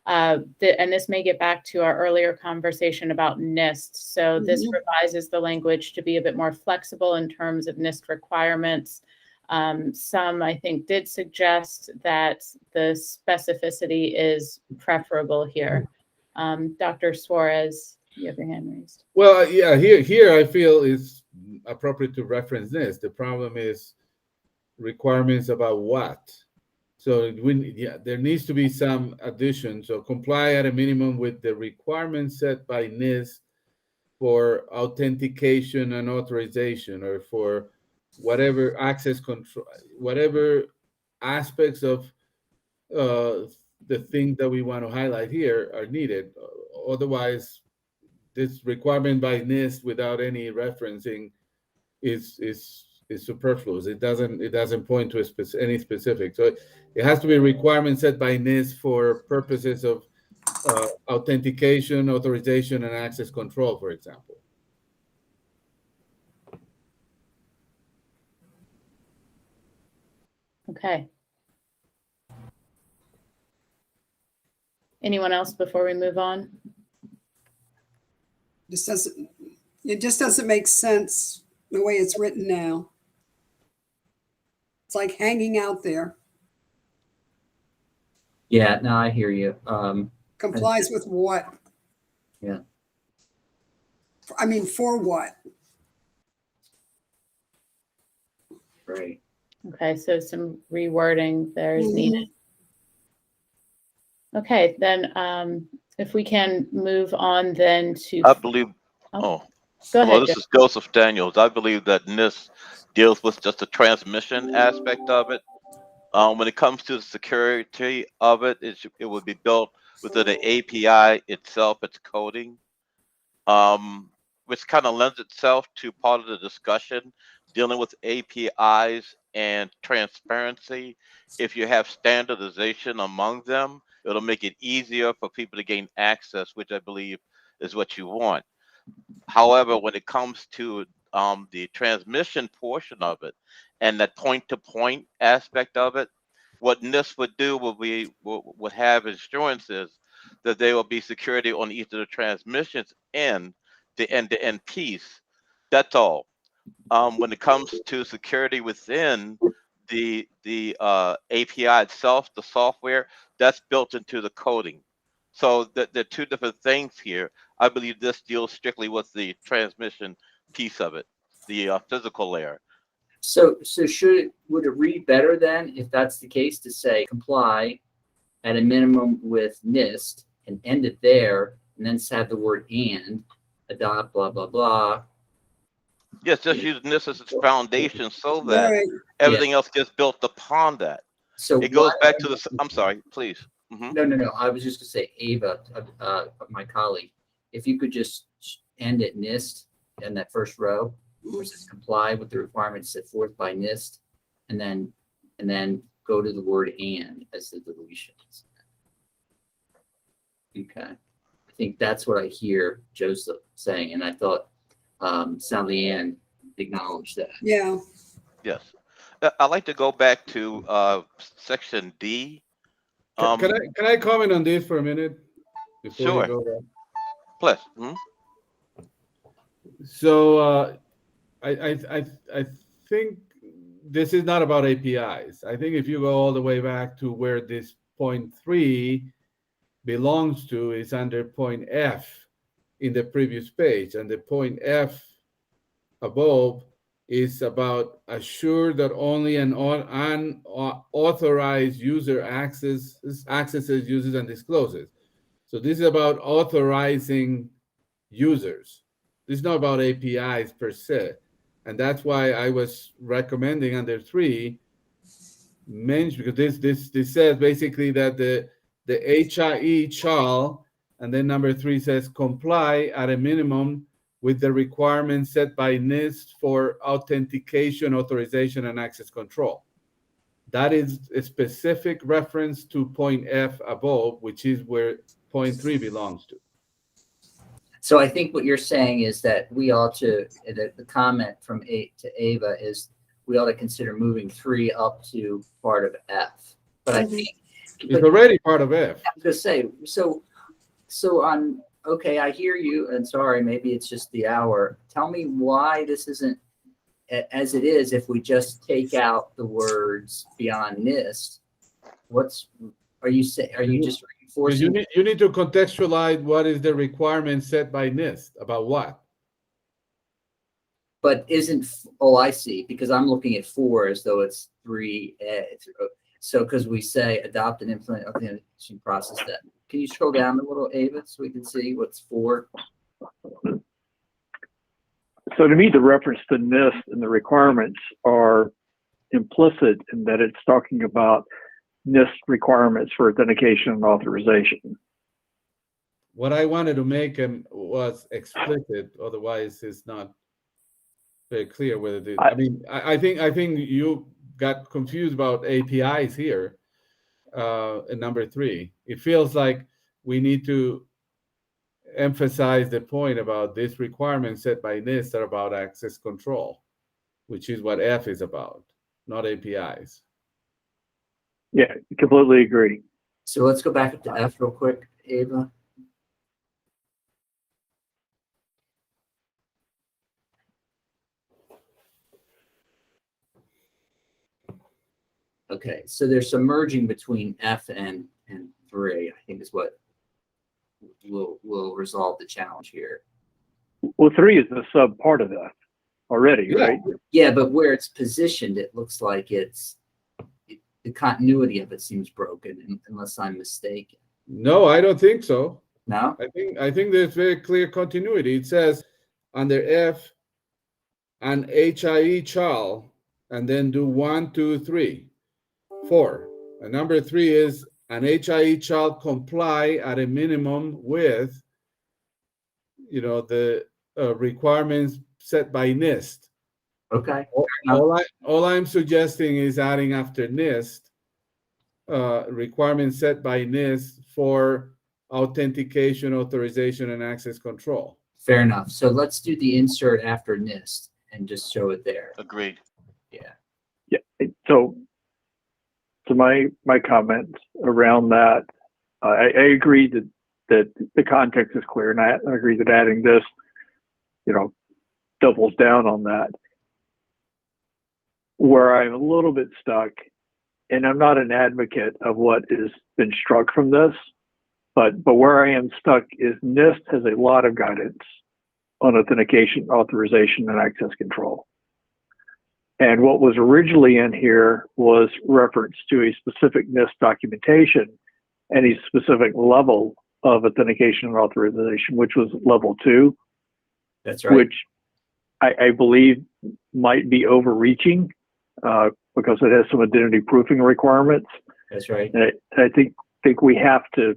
And this may get back to our earlier conversation about NIST. So this revises the language to be a bit more flexible in terms of NIST requirements. Some, I think, did suggest that the specificity is preferable here. Dr. Suarez, you have your hand raised. Well, yeah, here I feel it's appropriate to reference this. The problem is requirements about what. So there needs to be some addition. So comply at a minimum with the requirements set by NIST for authentication and authorization, or for whatever access control, whatever aspects of the thing that we want to highlight here are needed. Otherwise, this requirement by NIST without any referencing is superfluous. It doesn't point to any specific. So it has to be a requirement set by NIST for purposes of authentication, authorization, and access control, for example. Okay. Anyone else before we move on? It just doesn't make sense the way it's written now. It's like hanging out there. Yeah, no, I hear you. Complies with what? Yeah. I mean, for what? Right. Okay, so some rewording there is needed. Okay, then if we can move on then to... I believe, go well, ahead. this is Joseph Daniels. I believe that NIST deals with just the transmission aspect of it. When it comes to the security of it, it would be built within the API itself, its coding, which kind of lends itself to part of the discussion dealing with APIs and transparency. If you have standardization among them, it'll make it easier for people to gain access, which I believe is what you want. However, when it comes to the transmission portion of it and that point-to-point aspect of it, what NIST would do would have assurances that there will be security on each of the transmissions and the end-to-end piece. That's all. When it comes to security within the API itself, the software, that's built into the coding. So there are two different things here. I believe this deals strictly with the transmission piece of it, the physical layer. So would it read better then, if that's the case, to say comply at a minimum with NIST and end it there, and then have the word and adopt blah blah blah? Yes, just using this as its foundation so that everything else gets built upon that. So it goes back to the. I'm sorry, please. No. I was just gonna say, Ava, my colleague, if you could just end at NIST in that first row, where it says comply with the requirements set forth by NIST, and then go to the word and as the deletions. Okay, I think that's what I hear Joseph saying, and I thought Sally Ann acknowledged that. Yeah. Yes, I'd like to go back to section D Can I comment on this for a minute before you Sure. go there? Plus, So I think this is not about APIs. I think if you go all the way back to where this point 3 belongs to, is under point F in the previous page, and the point F above is about assure that only an unauthorized user accesses, uses, and discloses. So this is about authorizing users. This is not about APIs per se. And that's why I was recommending under 3 mention, because this says basically that the HIE shall, and then number 3 says comply at a minimum with the requirements set by NIST for authentication, authorization, and access control. That is a specific reference to point F above, which is where point 3 belongs to. So I think what you're saying is that we ought to, the comment from Ava is we ought to consider moving 3 up to part of F. But I think it's already part of F. I was gonna say, so on, okay, I hear you, and sorry, maybe it's just the hour. Tell me why this isn't as it is if we just take out the words beyond NIST. Are you just reinforcing? You need to contextualize what is the requirement set by NIST about what. But I see, because I'm looking at 4 as though it's 3. So because we say adopt and implement authentication process that. Can you scroll down a little, Ava, so we can see what's 4? So to me, the reference to NIST and the requirements are implicit in that it's talking about NIST requirements for authentication and authorization. What I wanted to make was explicit, otherwise it's not very clear whether it is. I mean, I think you got confused about APIs here in number 3. It feels like we need to emphasize the point about this requirement set by NIST are about access control, which is what F is about, not APIs. Yeah, completely agree. So let's go back up to F real quick, Ava. Okay, so there's some merging between F and 3, I think is what will resolve the challenge here. Well, 3 is the sub part of that already, right? Yeah, but where it's positioned, it looks like the continuity of it seems broken, unless I'm mistaken. No, I don't think so. No? I think there's very clear continuity. It says under F, an HIE shall, and then do 1, 2, 3, 4. And number 3 is an HIE shall comply at a minimum with, the requirements set by NIST. Okay. All I'm suggesting is adding after NIST requirements set by NIST for authentication, authorization, and access control. Fair enough. So let's do the insert after NIST and just show it there. agreed. Yeah. Yeah. So my comments around that, I agree that the context is clear, and I agree that adding this, doubles down on that. Where I'm a little bit stuck, and I'm not an advocate of what has been struck from this, but where I am stuck is NIST has a lot of guidance on authentication, authorization, and access control. And what was originally in here was reference to a specific NIST documentation and a specific level of authentication and authorization, which was level 2. That's right. Which I believe might be overreaching because it has some identity proofing requirements. That's right. And I think we have to,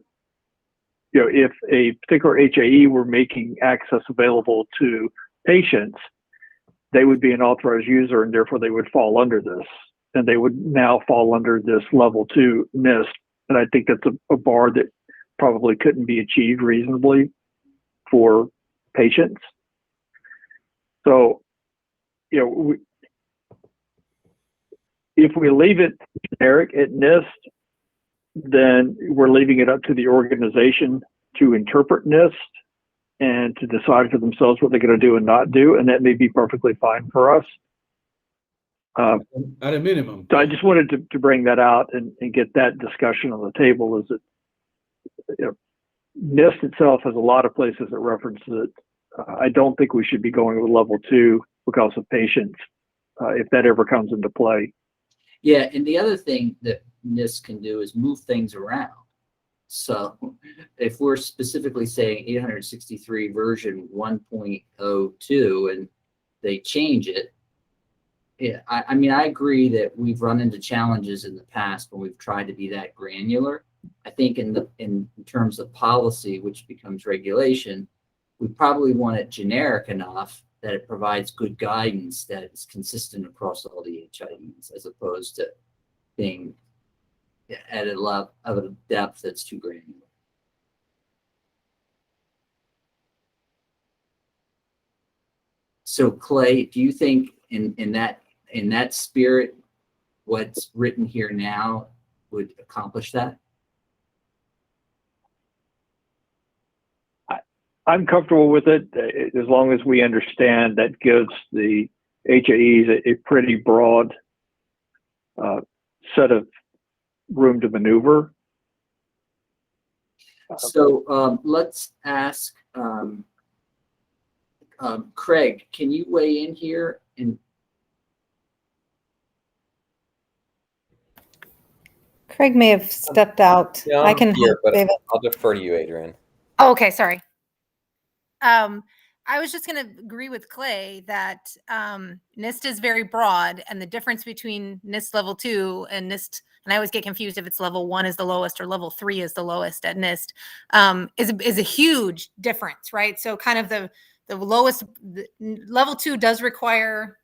if a particular HIE were making access available to patients, they would be an authorized user, and therefore they would fall under this, and they would now fall under this level 2 NIST. And I think that's a bar that probably couldn't be achieved reasonably for patients. So, if we leave it generic at NIST, then we're leaving it up to the organization to interpret NIST and to decide for themselves what they're going to do and not do, and that may be perfectly fine for us. At a minimum. So I just wanted to bring that out and get that discussion on the table. Is that, you know, NIST itself has a lot of places that reference it. I don't think we should be going with level 2 because of patients, if that ever comes into play. Yeah, and the other thing that NIST can do is move things around. So if we're specifically saying 863 version 1.02 and they change it, yeah, I mean, I agree that we've run into challenges in the past when we've tried to be that granular. I think in terms of policy, which becomes regulation, we probably want it generic enough that it provides good guidance that is consistent across all the HIEs, as opposed to being at a level of a depth that's too granular. So Clay, do you think in that spirit, what's written here now would accomplish that? I'm comfortable with it as long as we understand that gives the HIEs a pretty broad set of room to maneuver. So let's ask Craig, can you weigh in here? And Craig may have stepped out. Yeah, I can I'm here, help but David. I'll defer to you, Adrian. Oh, okay, sorry. I was just going to agree with Clay that NIST is very broad, and the difference between NIST level 2 and NIST, and I always get confused if it's level 1 is the lowest or level 3 is the lowest at NIST, is a huge difference, right? So kind of the lowest, level 2 does require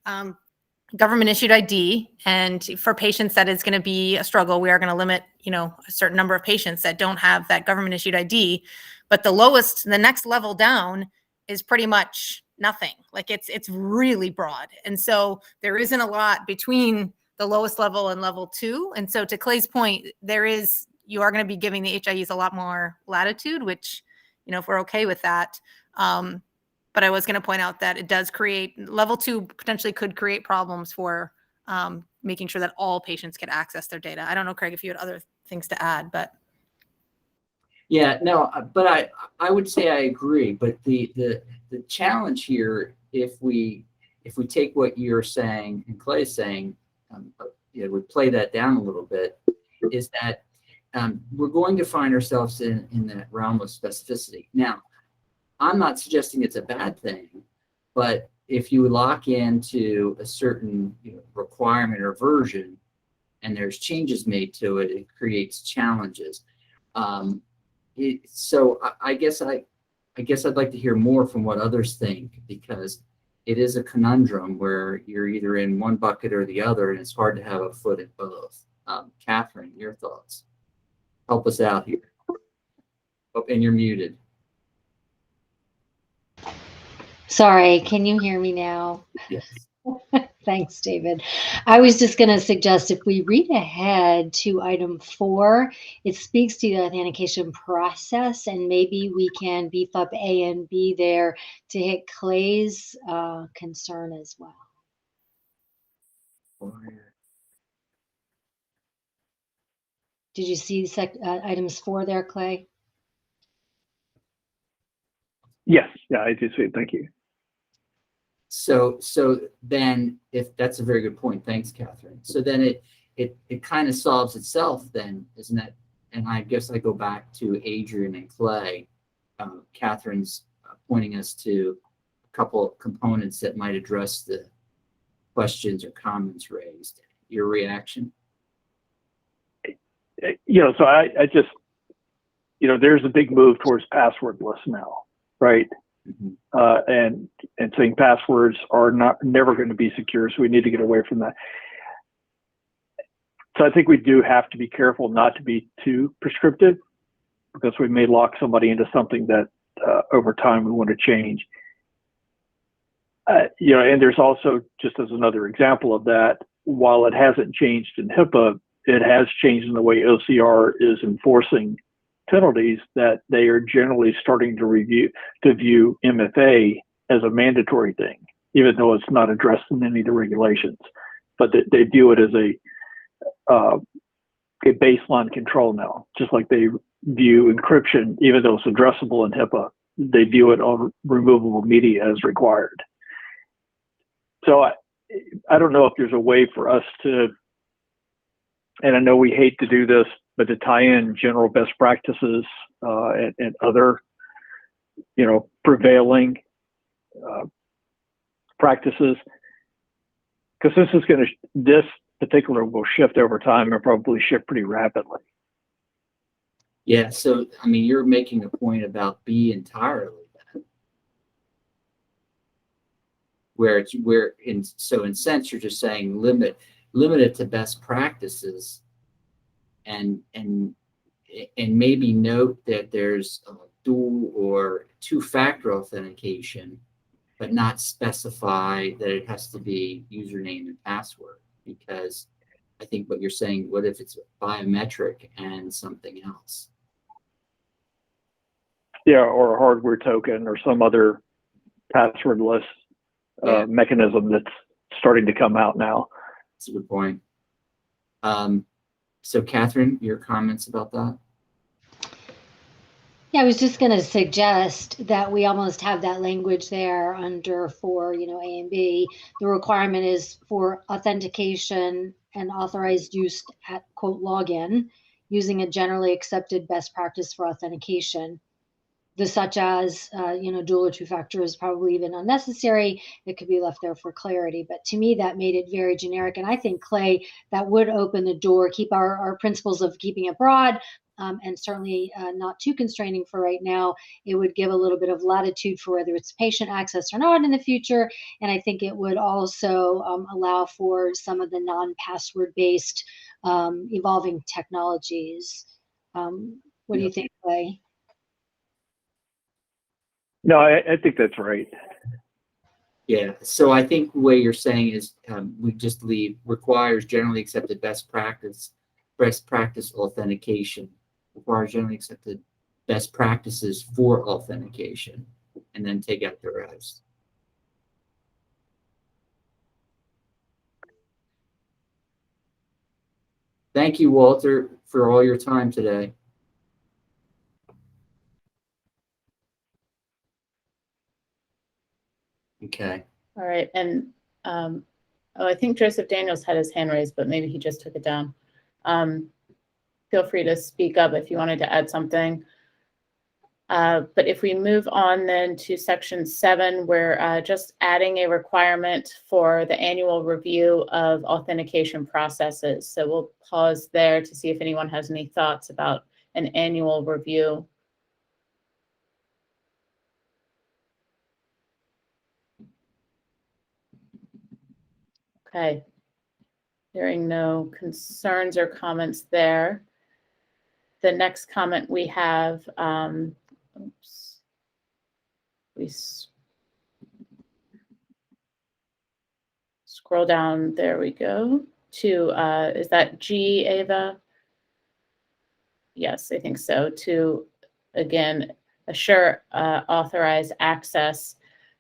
government issued ID, and for patients that is going to be a struggle. We are going to limit, a certain number of patients that don't have that government issued ID. But the next level down is pretty much nothing. Like it's really broad. And so there isn't a lot between the lowest level and level 2. And so to Clay's point, you are going to be giving the HIEs a lot more latitude, which, if we're okay with that. But I was going to point out that it does create, level 2 potentially could create problems for making sure that all patients can access their data. I don't know, Craig, if you had other things to add, but. Yeah, no, but I would say I agree. But the challenge here, if we take what you're saying and Clay's saying, we play that down a little bit, is that we're going to find ourselves in that realm of specificity. Now, I'm not suggesting it's a bad thing, but if you lock into a certain requirement or version, and there's changes made to it, it creates challenges. So I guess I'd like to hear more from what others think, because it is a conundrum where you're either in one bucket or the other, and it's hard to have a foot in both. Catherine, your thoughts? Help us out here. Oh, and you're muted. Sorry, can you hear me now? Yes. Thanks, David. I was just going to suggest if we read ahead to item 4, it speaks to the authentication process, and maybe we can beef up A and B there to hit Clay's concern as well. Did you see items 4 there, Clay? Yes, yeah, I do see it. Thank you. So then, if that's a very good point, thanks, Catherine. So then it kind of solves itself then, isn't it? And I guess I go back to Adrian and Clay. Catherine's pointing us to a couple of components that might address the questions or comments raised. Your reaction? So I just, there's a big move towards passwordless now, right? Mm-hmm. And saying passwords are never going to be secure, so we need to get away from that. So I think we do have to be careful not to be too prescriptive, because we may lock somebody into something that over time we want to change. And there's also, just as another example of that, while it hasn't changed in HIPAA, it has changed in the way OCR is enforcing penalties, that they are generally starting to view MFA as a mandatory thing, even though it's not addressed in any of the regulations. But they view it as a baseline control now, just like they view encryption, even though it's addressable in HIPAA, they view it on removable media as required. So I don't know if there's a way for us to, and I know we hate to do this, but to tie in general best practices and other, prevailing practices, because this particular will shift over time and probably shift pretty rapidly. Yeah. So, I mean, you're making a point about be entirely that, in sense, you're just saying limit it to best practices, and maybe note that there's dual or two-factor authentication, but not specify that it has to be username and password, because I think what you're saying, what if it's biometric and something else? Yeah, or a hardware token or some other passwordless mechanism that's starting to come out now. That's a good point. So Catherine, your comments about that? Yeah, I was just going to suggest that we almost have that language there under for, A and B. The requirement is for authentication and authorized use at quote login using a generally accepted best practice for authentication. Such as, dual or two-factor is probably even unnecessary. It could be left there for clarity. But to me, that made it very generic. And I think, Clay, that would open the door, keep our principles of keeping it broad, and certainly not too constraining for right now. It would give a little bit of latitude for whether it's patient access or not in the future. And I think it would also allow for some of the non-password based evolving technologies. What do you think, Clay? No, I think that's right. Yeah. So I think the way you're saying is we just leave requires generally accepted best practice authentication, requires generally accepted best practices for authentication, and then take out the rest. Thank you, Walter, for all your time today. Okay. All right. And I think Joseph Daniels had his hand raised, but maybe he just took it down. Feel free to speak up if you wanted to add something. But if we move on then to section 7, we're just adding a requirement for the annual review of authentication processes. So we'll pause there to see if anyone has any thoughts about an annual review. Okay. Hearing no concerns or comments there. The next comment we have, oops, we scroll down, there we go, to, is that G, Ava? Yes, I think so, to, again, assure authorized access.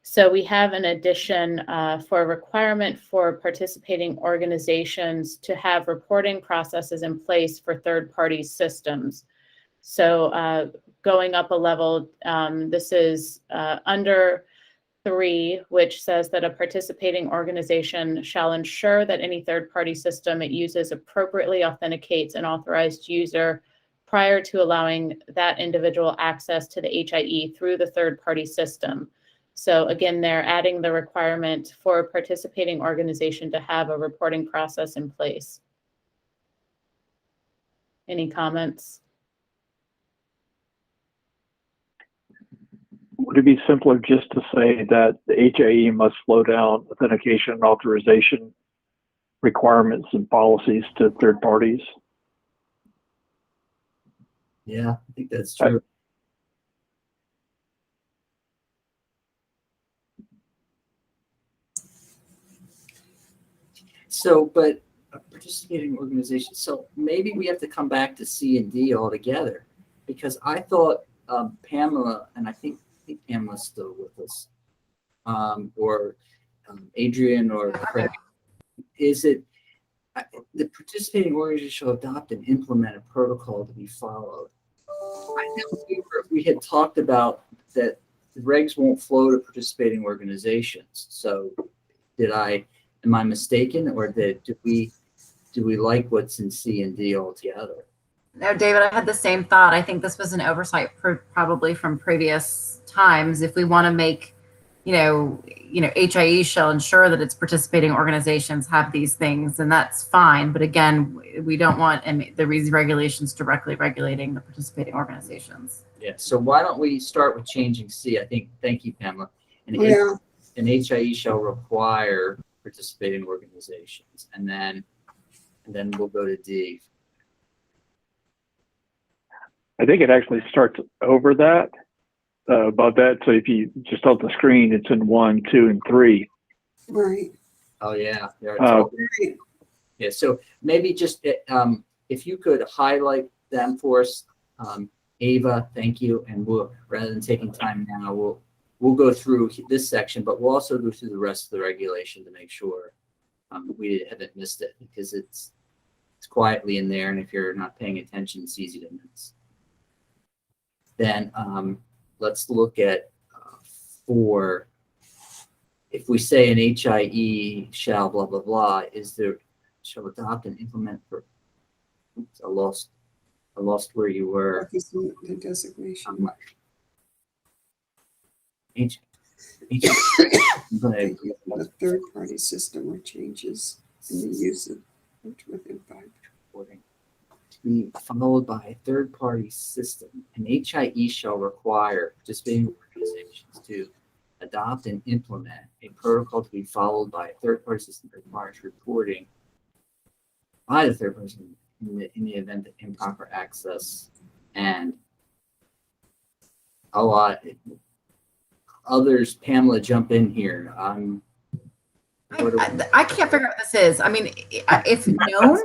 So we have an addition for a requirement for participating organizations to have reporting processes in place for third-party systems. So going up a level, this is under 3, which says that a participating organization shall ensure that any third-party system it uses appropriately authenticates an authorized user prior to allowing that individual access to the HIE through the third-party system. So again, they're adding the requirement for a participating organization to have a reporting process in place. Any comments? Would it be simpler just to say that the HIE must flow down authentication and authorization requirements and policies to third parties? Yeah, I think that's true. So, but participating organization. So maybe we have to come back to C and D altogether, because I thought Pamela, and I think Pamela's still with us, or Adrian or Craig, is it the participating organization shall adopt and implement a protocol to be followed. I know we had talked about that the regs won't flow to participating organizations. So am I mistaken, or do we like what's in C and D altogether? No, David, I had the same thought. I think this was an oversight probably from previous times. If we want to make, HIE shall ensure that its participating organizations have these things, and that's fine. But again, we don't want these regulations directly regulating the participating organizations. Yeah. So why don't we start with changing C? I think. Thank you, Pamela. And an HIE shall require participating organizations, and then we'll go to D. I think it actually starts over that, above that. So if you just on the screen, it's in 1, 2, and 3. Right. Oh yeah. Yeah. So maybe just if you could highlight them for us, Ava, thank you. And we'll, rather than taking time now, we'll go through this section, but we'll also go through the rest of the regulation to make sure we haven't missed it, because it's quietly in there, and if you're not paying attention, it's easy to miss. Then let's look at 4. If we say an HIE shall blah blah blah, shall adopt and implement for. Oops, I lost where you were. The designation. A third-party system or changes in the use of within 5 reporting to be followed by a third-party system. An HIE shall require participating organizations to adopt and implement a protocol to be followed by a third-party system that requires reporting by the third person in the event of improper access and a lot. Others, Pamela, jump in here. I can't figure out what this is. I mean, if known,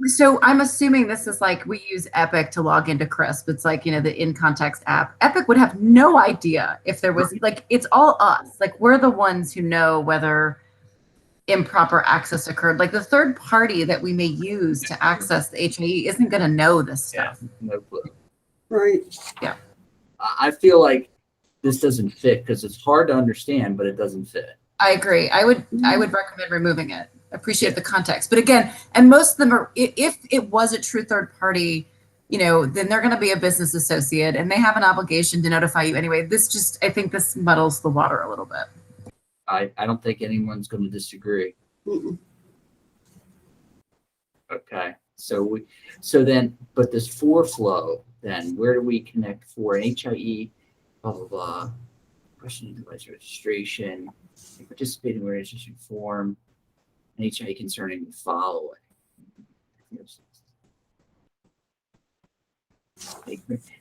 so I'm assuming this is like we use Epic to log into CRISP. It's like, the in context app. Epic would have no idea if there was it's all us. Like, we're the ones who know whether improper access occurred. Like, the third party that we may use to access the HIE isn't going to know this stuff. Yeah, no clue. Right. Yeah. I feel like this doesn't fit because it's hard to understand, but it doesn't fit. I agree. I would recommend removing it. Appreciate the context. But again, and most of them are, if it was a true third party, then they're going to be a business associate and they have an obligation to notify you anyway. I think this muddles the water a little bit. I don't think anyone's going to disagree. Mm-mm. Okay. So then, but this 4 flow, then where do we connect 4? An HIE, blah, blah, blah, question of device registration, participating registration form, an HIE concerning the following.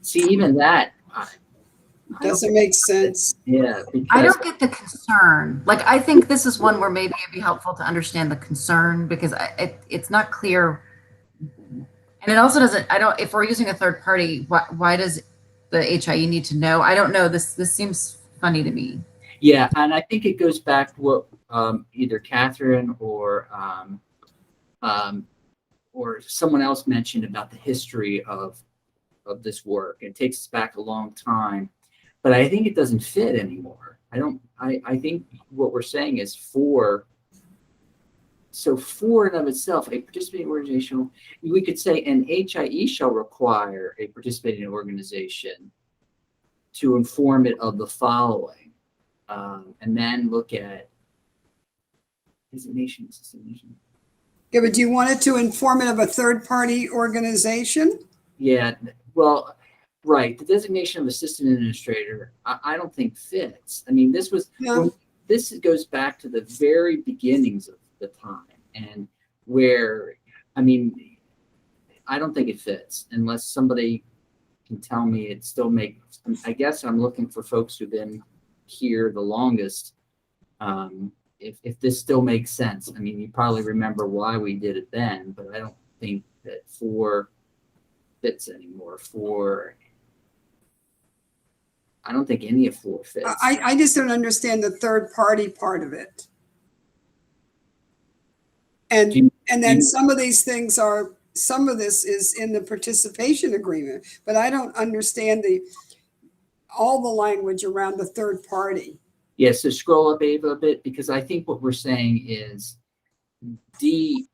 See, even that doesn't make sense. Yeah. I don't get the concern. Like, I think this is one where maybe it'd be helpful to understand the concern, because it's not clear. And it also doesn't, if we're using a third party, why does the HIE need to know? I don't know. This seems funny to me. Yeah. And I think it goes back to what either Catherine or someone else mentioned about the history of this work. It takes us back a long time, but I think it doesn't fit anymore. I think what we're saying is 4. So 4 in of itself, a participating organization, we could say an HIE shall require a participating organization to inform it of the following, and then look at designation. Yeah, but do you want it to inform it of a third-party organization? Yeah, well, right. The designation of assistant administrator, I don't think fits. I mean, this goes back to the very beginnings of the time, and where, I mean, I don't think it fits unless somebody can tell me it still makes. I guess I'm looking for folks who've been here the longest. if this still makes sense. I mean, you probably remember why we did it then, but I don't think that 4 fits anymore. I don't think any of 4 fits. I just don't understand the third party part of it. And then some of these things some of this is in the participation agreement, but I don't understand all the language around the third party. Yeah, so scroll up, Ava, a bit, because I think what we're saying is D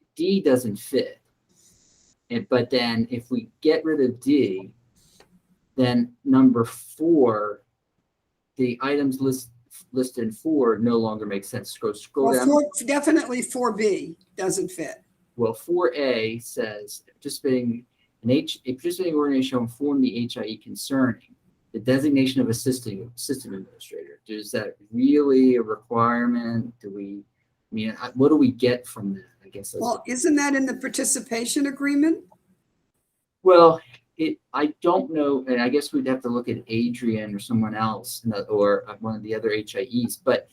doesn't fit. But then if we get rid of D, then number 4, the items listed in 4 no longer makes sense. Scroll down. Definitely 4B doesn't fit. Well, 4A says a participating organization shall inform the HIE concerning the designation of a system administrator. Is that really a requirement? What do we get from that? I guess. Well, isn't that in the participation agreement? Well, I don't know, and I guess we'd have to look at Adrian or someone else, or one of the other HIEs. But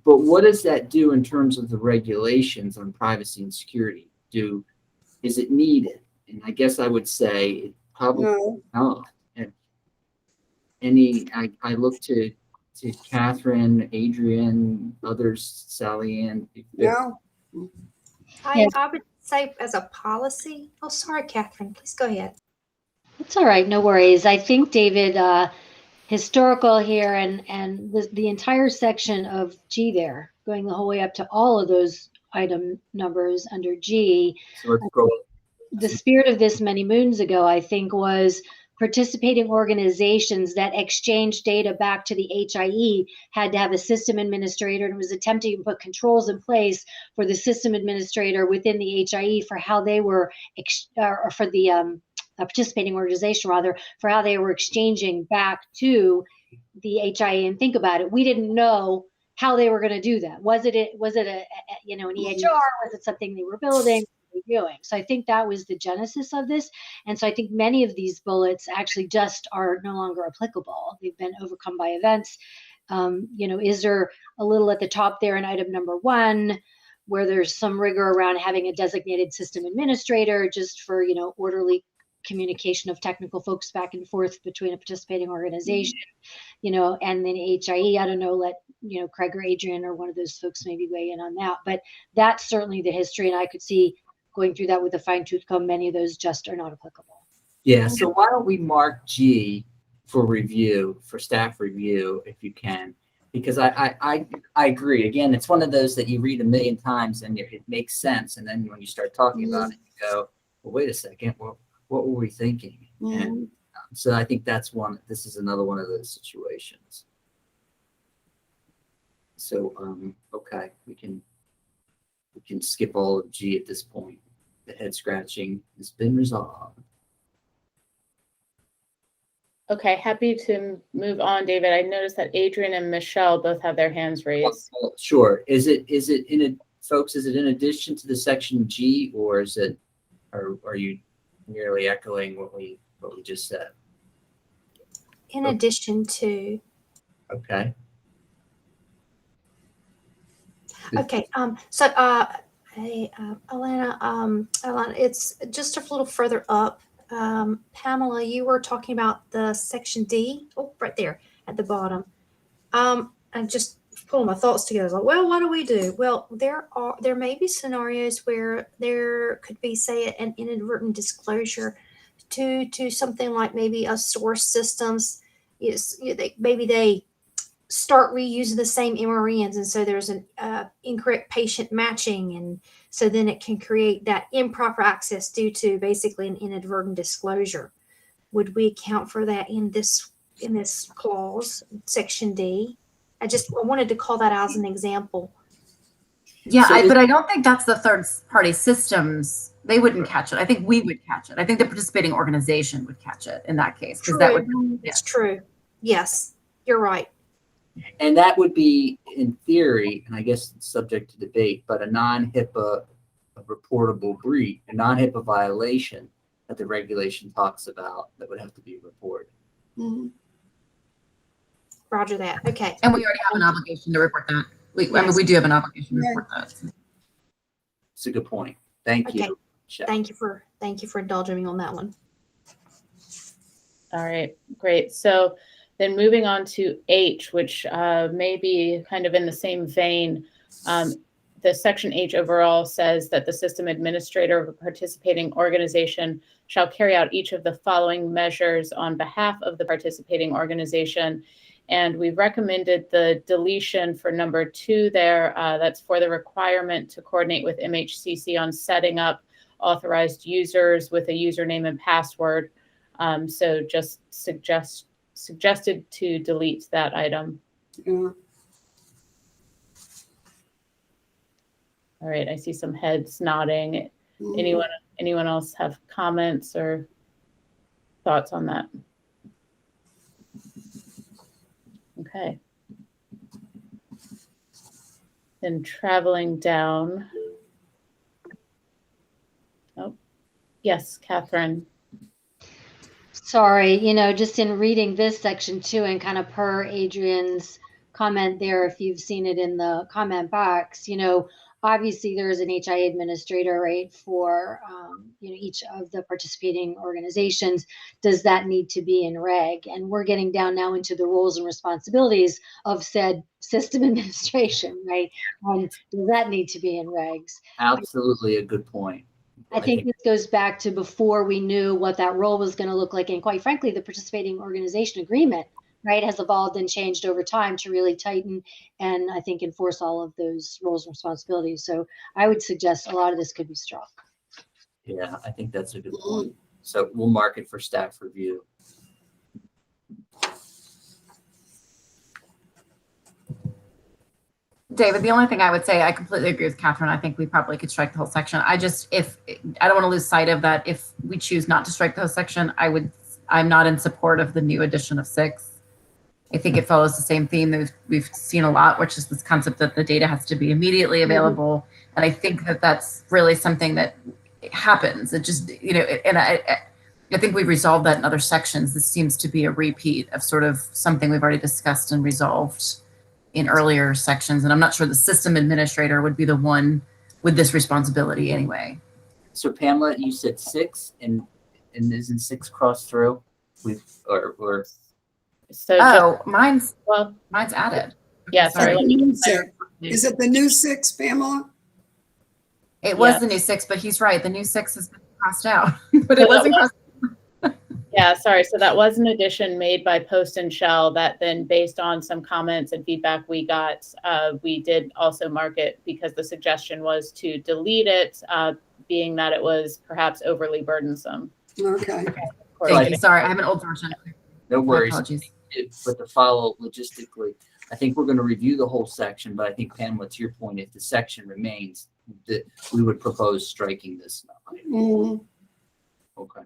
what does that do in terms of the regulations on privacy and security? Is it needed? And I guess I would say it probably no. And I look to Catherine, Adrian, others, Sally Ann. No. I would say as a policy. Oh, sorry, Catherine. Please go ahead. It's all right. No worries. I think, David, historical here and the entire section of G there, going the whole way up to all of those item numbers under G. So let's go. The spirit of this many moons ago, I think, was participating organizations that exchange data back to the HIE had to have a system administrator, and was attempting to put controls in place for the system administrator within the HIE for how they were, or for the participating organization rather, for how they were exchanging back to the HIE. And think about it, we didn't know how they were going to do that. Was it an EHR? Was it something they were building? Doing. So I think that was the genesis of this. And so I think many of these bullets actually just are no longer applicable. They've been overcome by events. Is there a little at the top there in item number 1 where there's some rigor around having a designated system administrator just for, orderly communication of technical folks back and forth between a participating organization, and then HIE, I don't know, let, Craig or Adrian or one of those folks maybe weigh in on that. But that's certainly the history. And I could see going through that with a fine tooth comb, many of those just are not applicable. Yeah, so why don't we mark G for review, for staff review, if you can, because I agree. Again, it's one of those that you read a million times and it makes sense. And then when you start talking about it, you go, well, wait a second, well, what were we thinking? And so I think this is another one of those situations. So, okay, we can skip all of G at this point. The head scratching has been resolved. Okay, happy to move on, David. I noticed that Adrian and Michelle both have their hands raised. Well, sure. Is it folks, is it in addition to the section G, or are you merely echoing what we just said? In addition to. Okay. Okay. Hey, Alana, it's just a little further up. Pamela, you were talking about the section D. Oh, right there at the bottom. I'm just pulling my thoughts together. I was like, well, what do we do? Well, there may be scenarios where there could be, say, an inadvertent disclosure to something like maybe a source systems. Maybe they start reusing the same MRNs, and so there's an incorrect patient matching, and so then it can create that improper access due to basically an inadvertent disclosure. Would we account for that in this clause, section D? I wanted to call that as an example. Yeah, but I don't think that's the third party systems. They wouldn't catch it. I think we would catch it. I think the participating organization would catch it in that case. It's true. Yes, you're right. And that would be, in theory, and I guess it's subject to debate, but a non-HIPAA reportable breach, a non-HIPAA violation that the regulation talks about that would have to be reported. Roger that. Okay. And we already have an obligation to report that. I mean, we do have an obligation to report that. It's a good point. Thank Okay. you. Michelle. Thank you for indulging me on that one. All right, great. So then moving on to H, which may be kind of in the same vein. The section H overall says that the system administrator of a participating organization shall carry out each of the following measures on behalf of the participating organization. And we've recommended the deletion for number 2 there. That's for the requirement to coordinate with MHCC on setting up authorized users with a username and password. So just suggested to delete that item. Yeah. All right, I see some heads nodding. Mhm. Anyone else have comments or thoughts on that? Okay. Then traveling down. Oh, yes, Catherine. Sorry, just in reading this section too, and kind of per Adrian's comment there, if you've seen it in the comment box, obviously there is an HIE administrator, right, for each of the participating organizations. Does that need to be in reg? And we're getting down now into the roles and responsibilities of said system administration, right? Does that need to be in regs? Absolutely a good point. I think this goes back to before we knew what that role was going to look like. And quite frankly, the participating organization agreement, right, has evolved and changed over time to really tighten and I think enforce all of those roles and responsibilities. So I would suggest a lot of this could be struck. Yeah, I think that's a good point. So we'll mark it for staff review. David, the only thing I would say, I completely agree with Catherine. I think we probably could strike the whole section. I don't want to lose sight of that. If we choose not to strike the whole section, I'm not in support of the new edition of 6. I think it follows the same theme that we've seen a lot, which is this concept that the data has to be immediately available. And I think that that's really something that happens. It just, and I think we've resolved that in other sections. This seems to be a repeat of sort of something we've already discussed and resolved in earlier sections. And I'm not sure the system administrator would be the one with this responsibility anyway. So Pamela, you said 6 and isn't 6 crossed through? So mine's mine's added. Yeah, sorry. Is it the new 6, Pamela? It was the new 6, but he's right. The new 6 has been crossed out, but it wasn't crossed. Yeah, sorry. So that was an addition made by Post and Shell that then, based on some comments and feedback we got, we did also mark it because the suggestion was to delete it, being that it was perhaps overly burdensome. Okay. Thank you. Sorry, I have an old version. No worries. Apologies. But to follow logistically, I think we're going to review the whole section, but I think, Pamela, to your point, if the section remains, that we would propose striking this. Okay.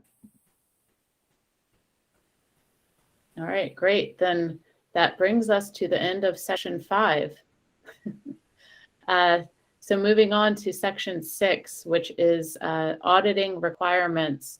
All right, great. Then that brings us to the end of section 5. So moving on to section 6, which is auditing requirements.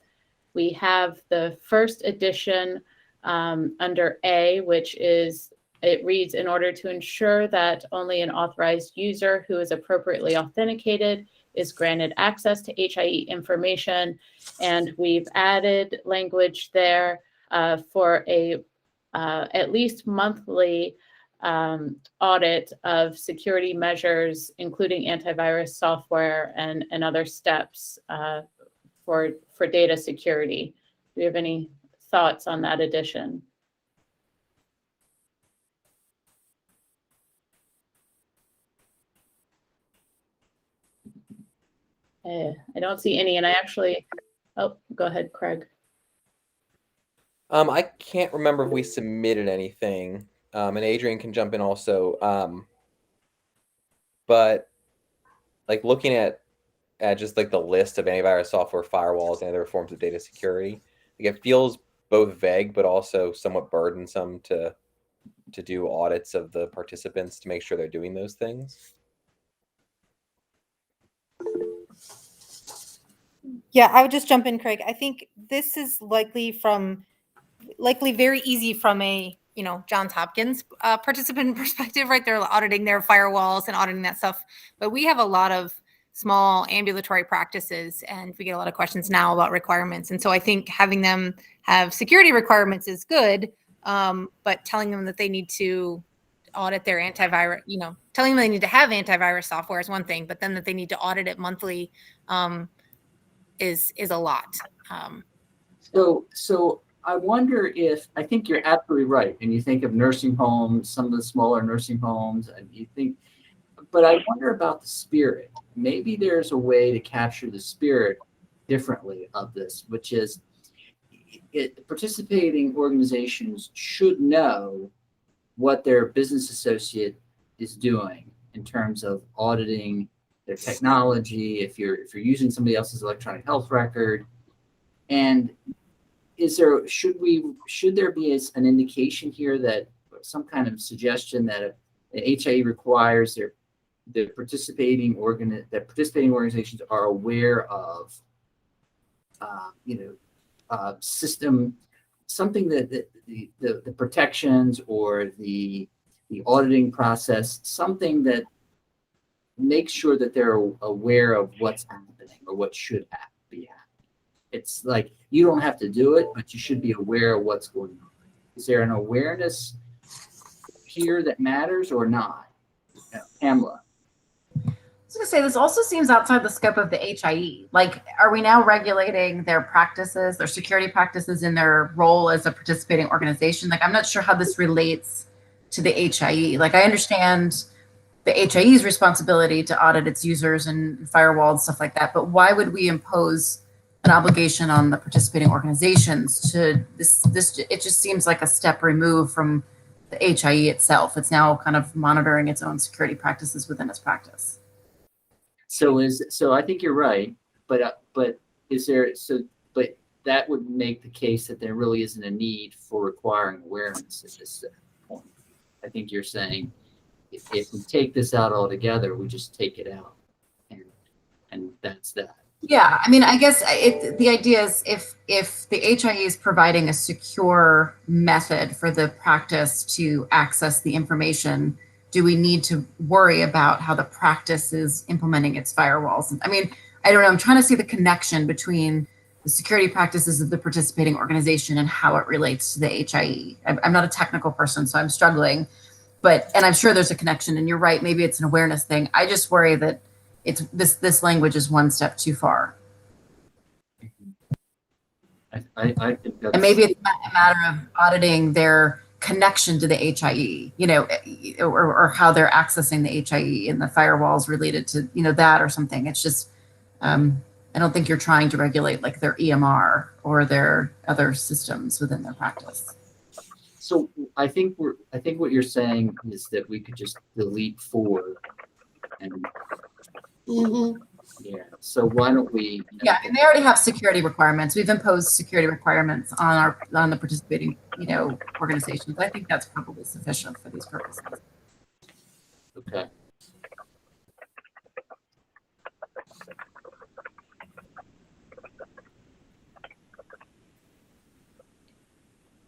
We have the first edition under A, which is, it reads, in order to ensure that only an authorized user who is appropriately authenticated is granted access to HIE information. And we've added language there for a at least monthly audit of security measures, including antivirus software and other steps for data security. Do you have any thoughts on that addition? I don't see any, and I actually, oh, go ahead, Craig. I can't remember if we submitted anything, and Adrian can jump in also. But like looking at just like the list of antivirus software, firewalls, and other forms of data security, like it feels both vague but also somewhat burdensome to do audits of the participants to make sure they're doing those things. Yeah, I would just jump in, Craig. I think this is likely very easy from a Johns Hopkins participant perspective, right? They're auditing their firewalls and auditing that stuff. But we have a lot of small ambulatory practices, and we get a lot of questions now about requirements. And so I think having them have security requirements is good, but telling them that they need to audit their antivirus, telling them they need to have antivirus software is one thing, but then that they need to audit it monthly is a lot. So I wonder if, I think you're absolutely right. And you think of nursing homes, some of the smaller nursing homes, and you think, but I wonder about the spirit. Maybe there's a way to capture the spirit differently of this, which is participating organizations should know what their business associate is doing in terms of auditing their technology, if you're using somebody else's electronic health record. And should there be an indication here that some kind of suggestion that an HIE requires the participating organizations are aware of system, something that the protections or the auditing process, something that makes sure that they're aware of what's happening or what should be happening. It's like, you don't have to do it, but you should be aware of what's going on. Is there an awareness here that matters or not? Pamela. I was going to say, this also seems outside the scope of the HIE. Like, are we now regulating their practices, their security practices in their role as a participating organization? Like, I'm not sure how this relates to the HIE. Like, I understand the HIE's responsibility to audit its users and firewalls, stuff like that. But why would we impose an obligation on the participating organizations to this? It just seems like a step removed from the HIE itself. It's now kind of monitoring its own security practices within its practice. So I think you're right, but that would make the case that there really isn't a need for requiring awareness at this point. I think you're saying if we take this out altogether, we just take it out, and that's that. Yeah, I mean, I guess the idea is if the HIE is providing a secure method for the practice to access the information, do we need to worry about how the practice is implementing its firewalls? I mean, I don't know. I'm trying to see the connection between the security practices of the participating organization and how it relates to the HIE. I'm not a technical person, so I'm struggling, and I'm sure there's a connection, and you're right. Maybe it's an awareness thing. I just worry that it's this language is one step too far. I think that's, and maybe it's a matter of auditing their connection to the HIE, or how they're accessing the HIE and the firewalls related to, that or something. It's just, I don't think you're trying to regulate like their EMR or their other systems within their practice. So I think what you're saying is that we could just delete 4 and yeah. So why don't we? Yeah, and they already have security requirements. We've imposed security requirements on the participating, organizations. I think that's probably sufficient for these purposes. Okay.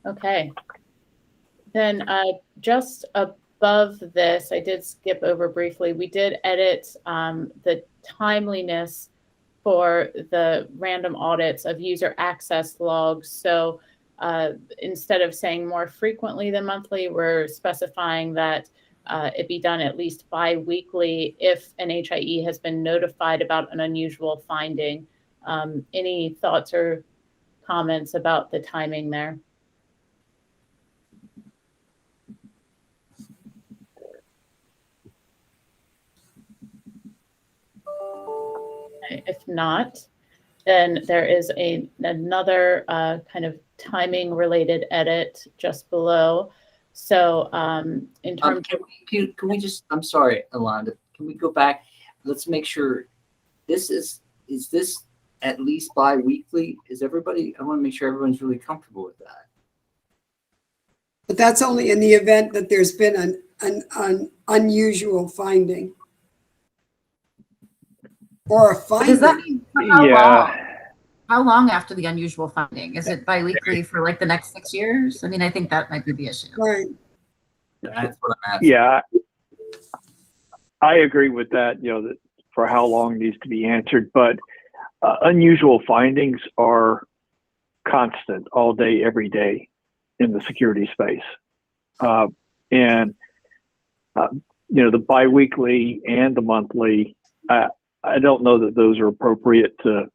Okay. Then just above this, I did skip over briefly. We did edit the timeliness for the random audits of user access logs. So instead of saying more frequently than monthly, we're specifying that it be done at least bi-weekly if an HIE has been notified about an unusual finding. Any thoughts or comments about the timing there? If not, then there is another kind of timing related edit just below. So in terms can we just, I'm sorry, Alonda, can we go back? Let's make sure is this at least bi-weekly? I want to make sure everyone's really comfortable with that. But that's only in the event that there's been an unusual finding. Or a finding. Does that mean for how long? How long after the unusual finding? Is it biweekly for like the next 6 years? I mean, I think that might be the issue. Right. That's what I'm asking. Yeah, I agree with that, that for how long needs to be answered, but unusual findings are constant all day, every day in the security space. And the biweekly and the monthly, I don't know that those are appropriate to,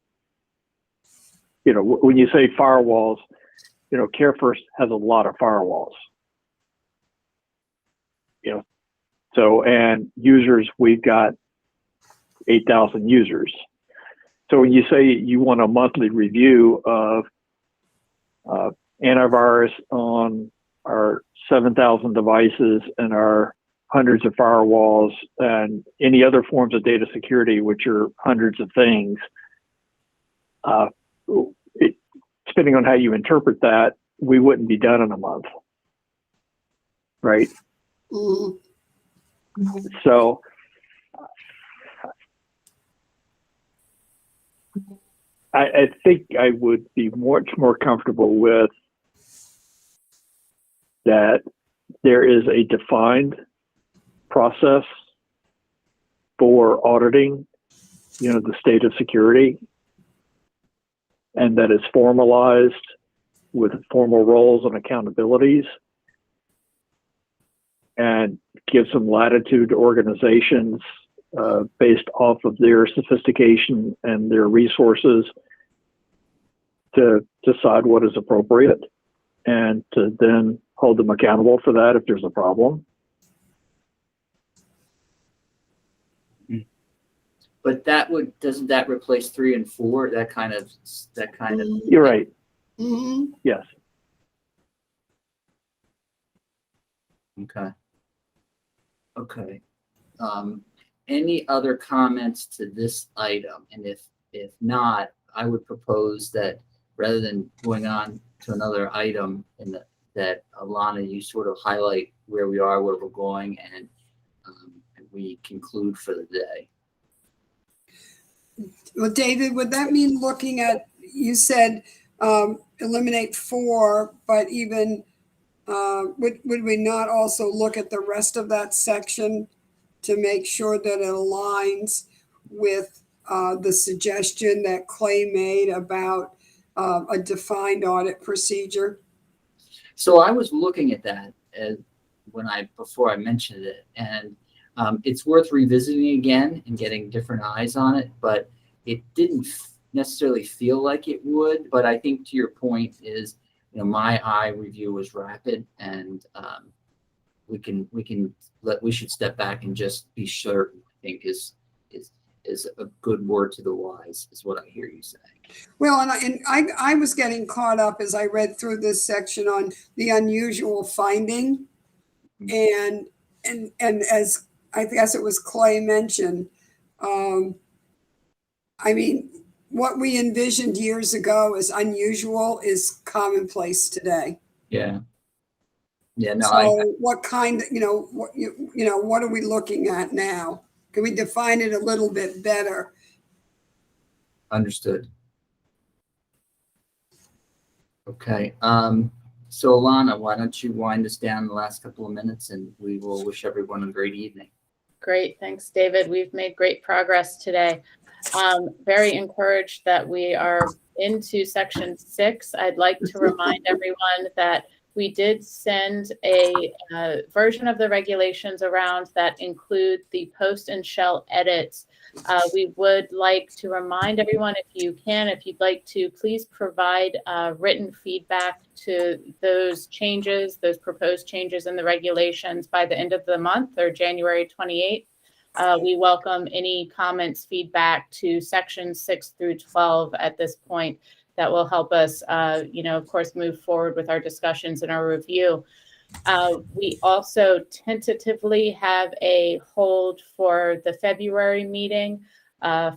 when you say firewalls, CareFirst has a lot of firewalls. So, and users, we've got 8,000 users. So when you say you want a monthly review of antivirus on our 7,000 devices and our hundreds of firewalls and any other forms of data security, which are hundreds of things, depending on how you interpret that, we wouldn't be done in a month, right? Mhm. So I think I would be much more comfortable with that there is a defined process for auditing, the state of security, and that it's formalized with formal roles and accountabilities, and give some latitude to organizations based off of their sophistication and their resources to decide what is appropriate and to then hold them accountable for that if there's a problem. But doesn't that replace 3 and 4? That kind of. You're right. Mhm. Yes. Okay. Any other comments to this item? And if not, I would propose that rather than going on to another item, that Alana, you sort of highlight where we are, where we're going, and we conclude for the day. Well, David, would that mean looking at, you said eliminate 4, but even would we not also look at the rest of that section to make sure that it aligns with the suggestion that Clay made about a defined audit procedure? So I was looking at that before I mentioned it, and it's worth revisiting again and getting different eyes on it, but it didn't necessarily feel like it would. But I think to your point is, my eye review was rapid, and we should step back and just be certain. I think is a good word to the wise, is what I hear you saying. Well, and I was getting caught up as I read through this section on the unusual finding, and as I guess it was Clay mentioned, I mean, what we envisioned years ago as unusual is commonplace today. Yeah. Yeah. No. So what kind? What are we looking at now? Can we define it a little bit better? Understood. Okay. So Alana, why don't you wind us down the last couple of minutes, and we will wish everyone a great evening. Great. Thanks, David. We've made great progress today. Very encouraged that we are into section 6. I'd like to remind everyone that we did send a version of the regulations around that include the post and shell edits. We would like to remind everyone, if you'd like to, please provide written feedback to those changes, those proposed changes in the regulations by the end of the month, or January 28th. We welcome any comments, feedback to sections 6 through 12 at this point. That will help us, of course, move forward with our discussions and our review. We also tentatively have a hold for the February meeting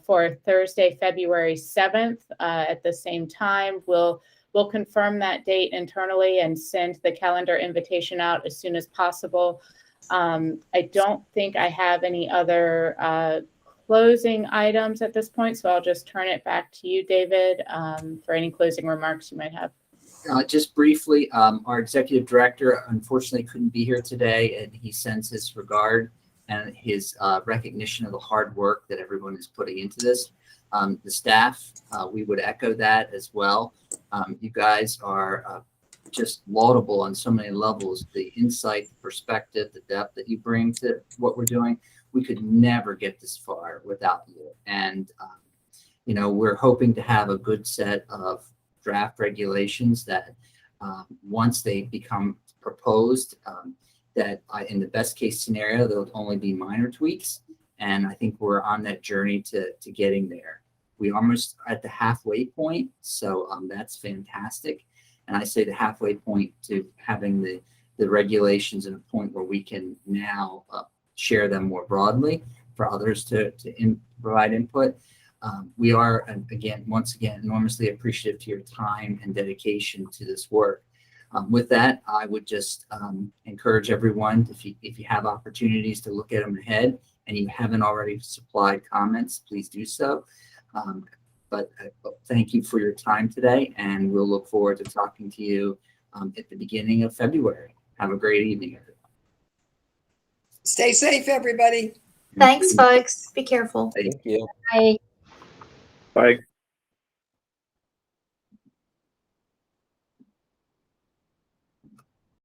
for Thursday, February 7th. At the same time, we'll confirm that date internally and send the calendar invitation out as soon as possible. I don't think I have any other closing items at this point, so I'll just turn it back to you, David, for any closing remarks you might have. Just briefly, our executive director unfortunately couldn't be here today, and he sends his regard and his recognition of the hard work that everyone is putting into this. The staff, we would echo that as well. You guys are just laudable on so many levels. The insight, the perspective, the depth that you bring to what we're doing. We could never get this far without you. And, you know, we're hoping to have a good set of draft regulations that once they become proposed, that in the best case scenario, there'll only be minor tweaks. And I think we're on that journey to getting there. We're almost at the halfway point. So that's fantastic. And I say the halfway point to having the regulations at a point where we can now share them more broadly for others to provide input. We are, once again, enormously appreciative to your time and dedication to this work. With that, I would just encourage everyone, if you have opportunities to look at them ahead and you haven't already supplied comments, please do so. But thank you for your time today, and we'll look forward to talking to you at the beginning of February. Have a great evening, everyone. Stay safe, everybody. Thanks, folks. Be careful. Thank you. Bye. Bye.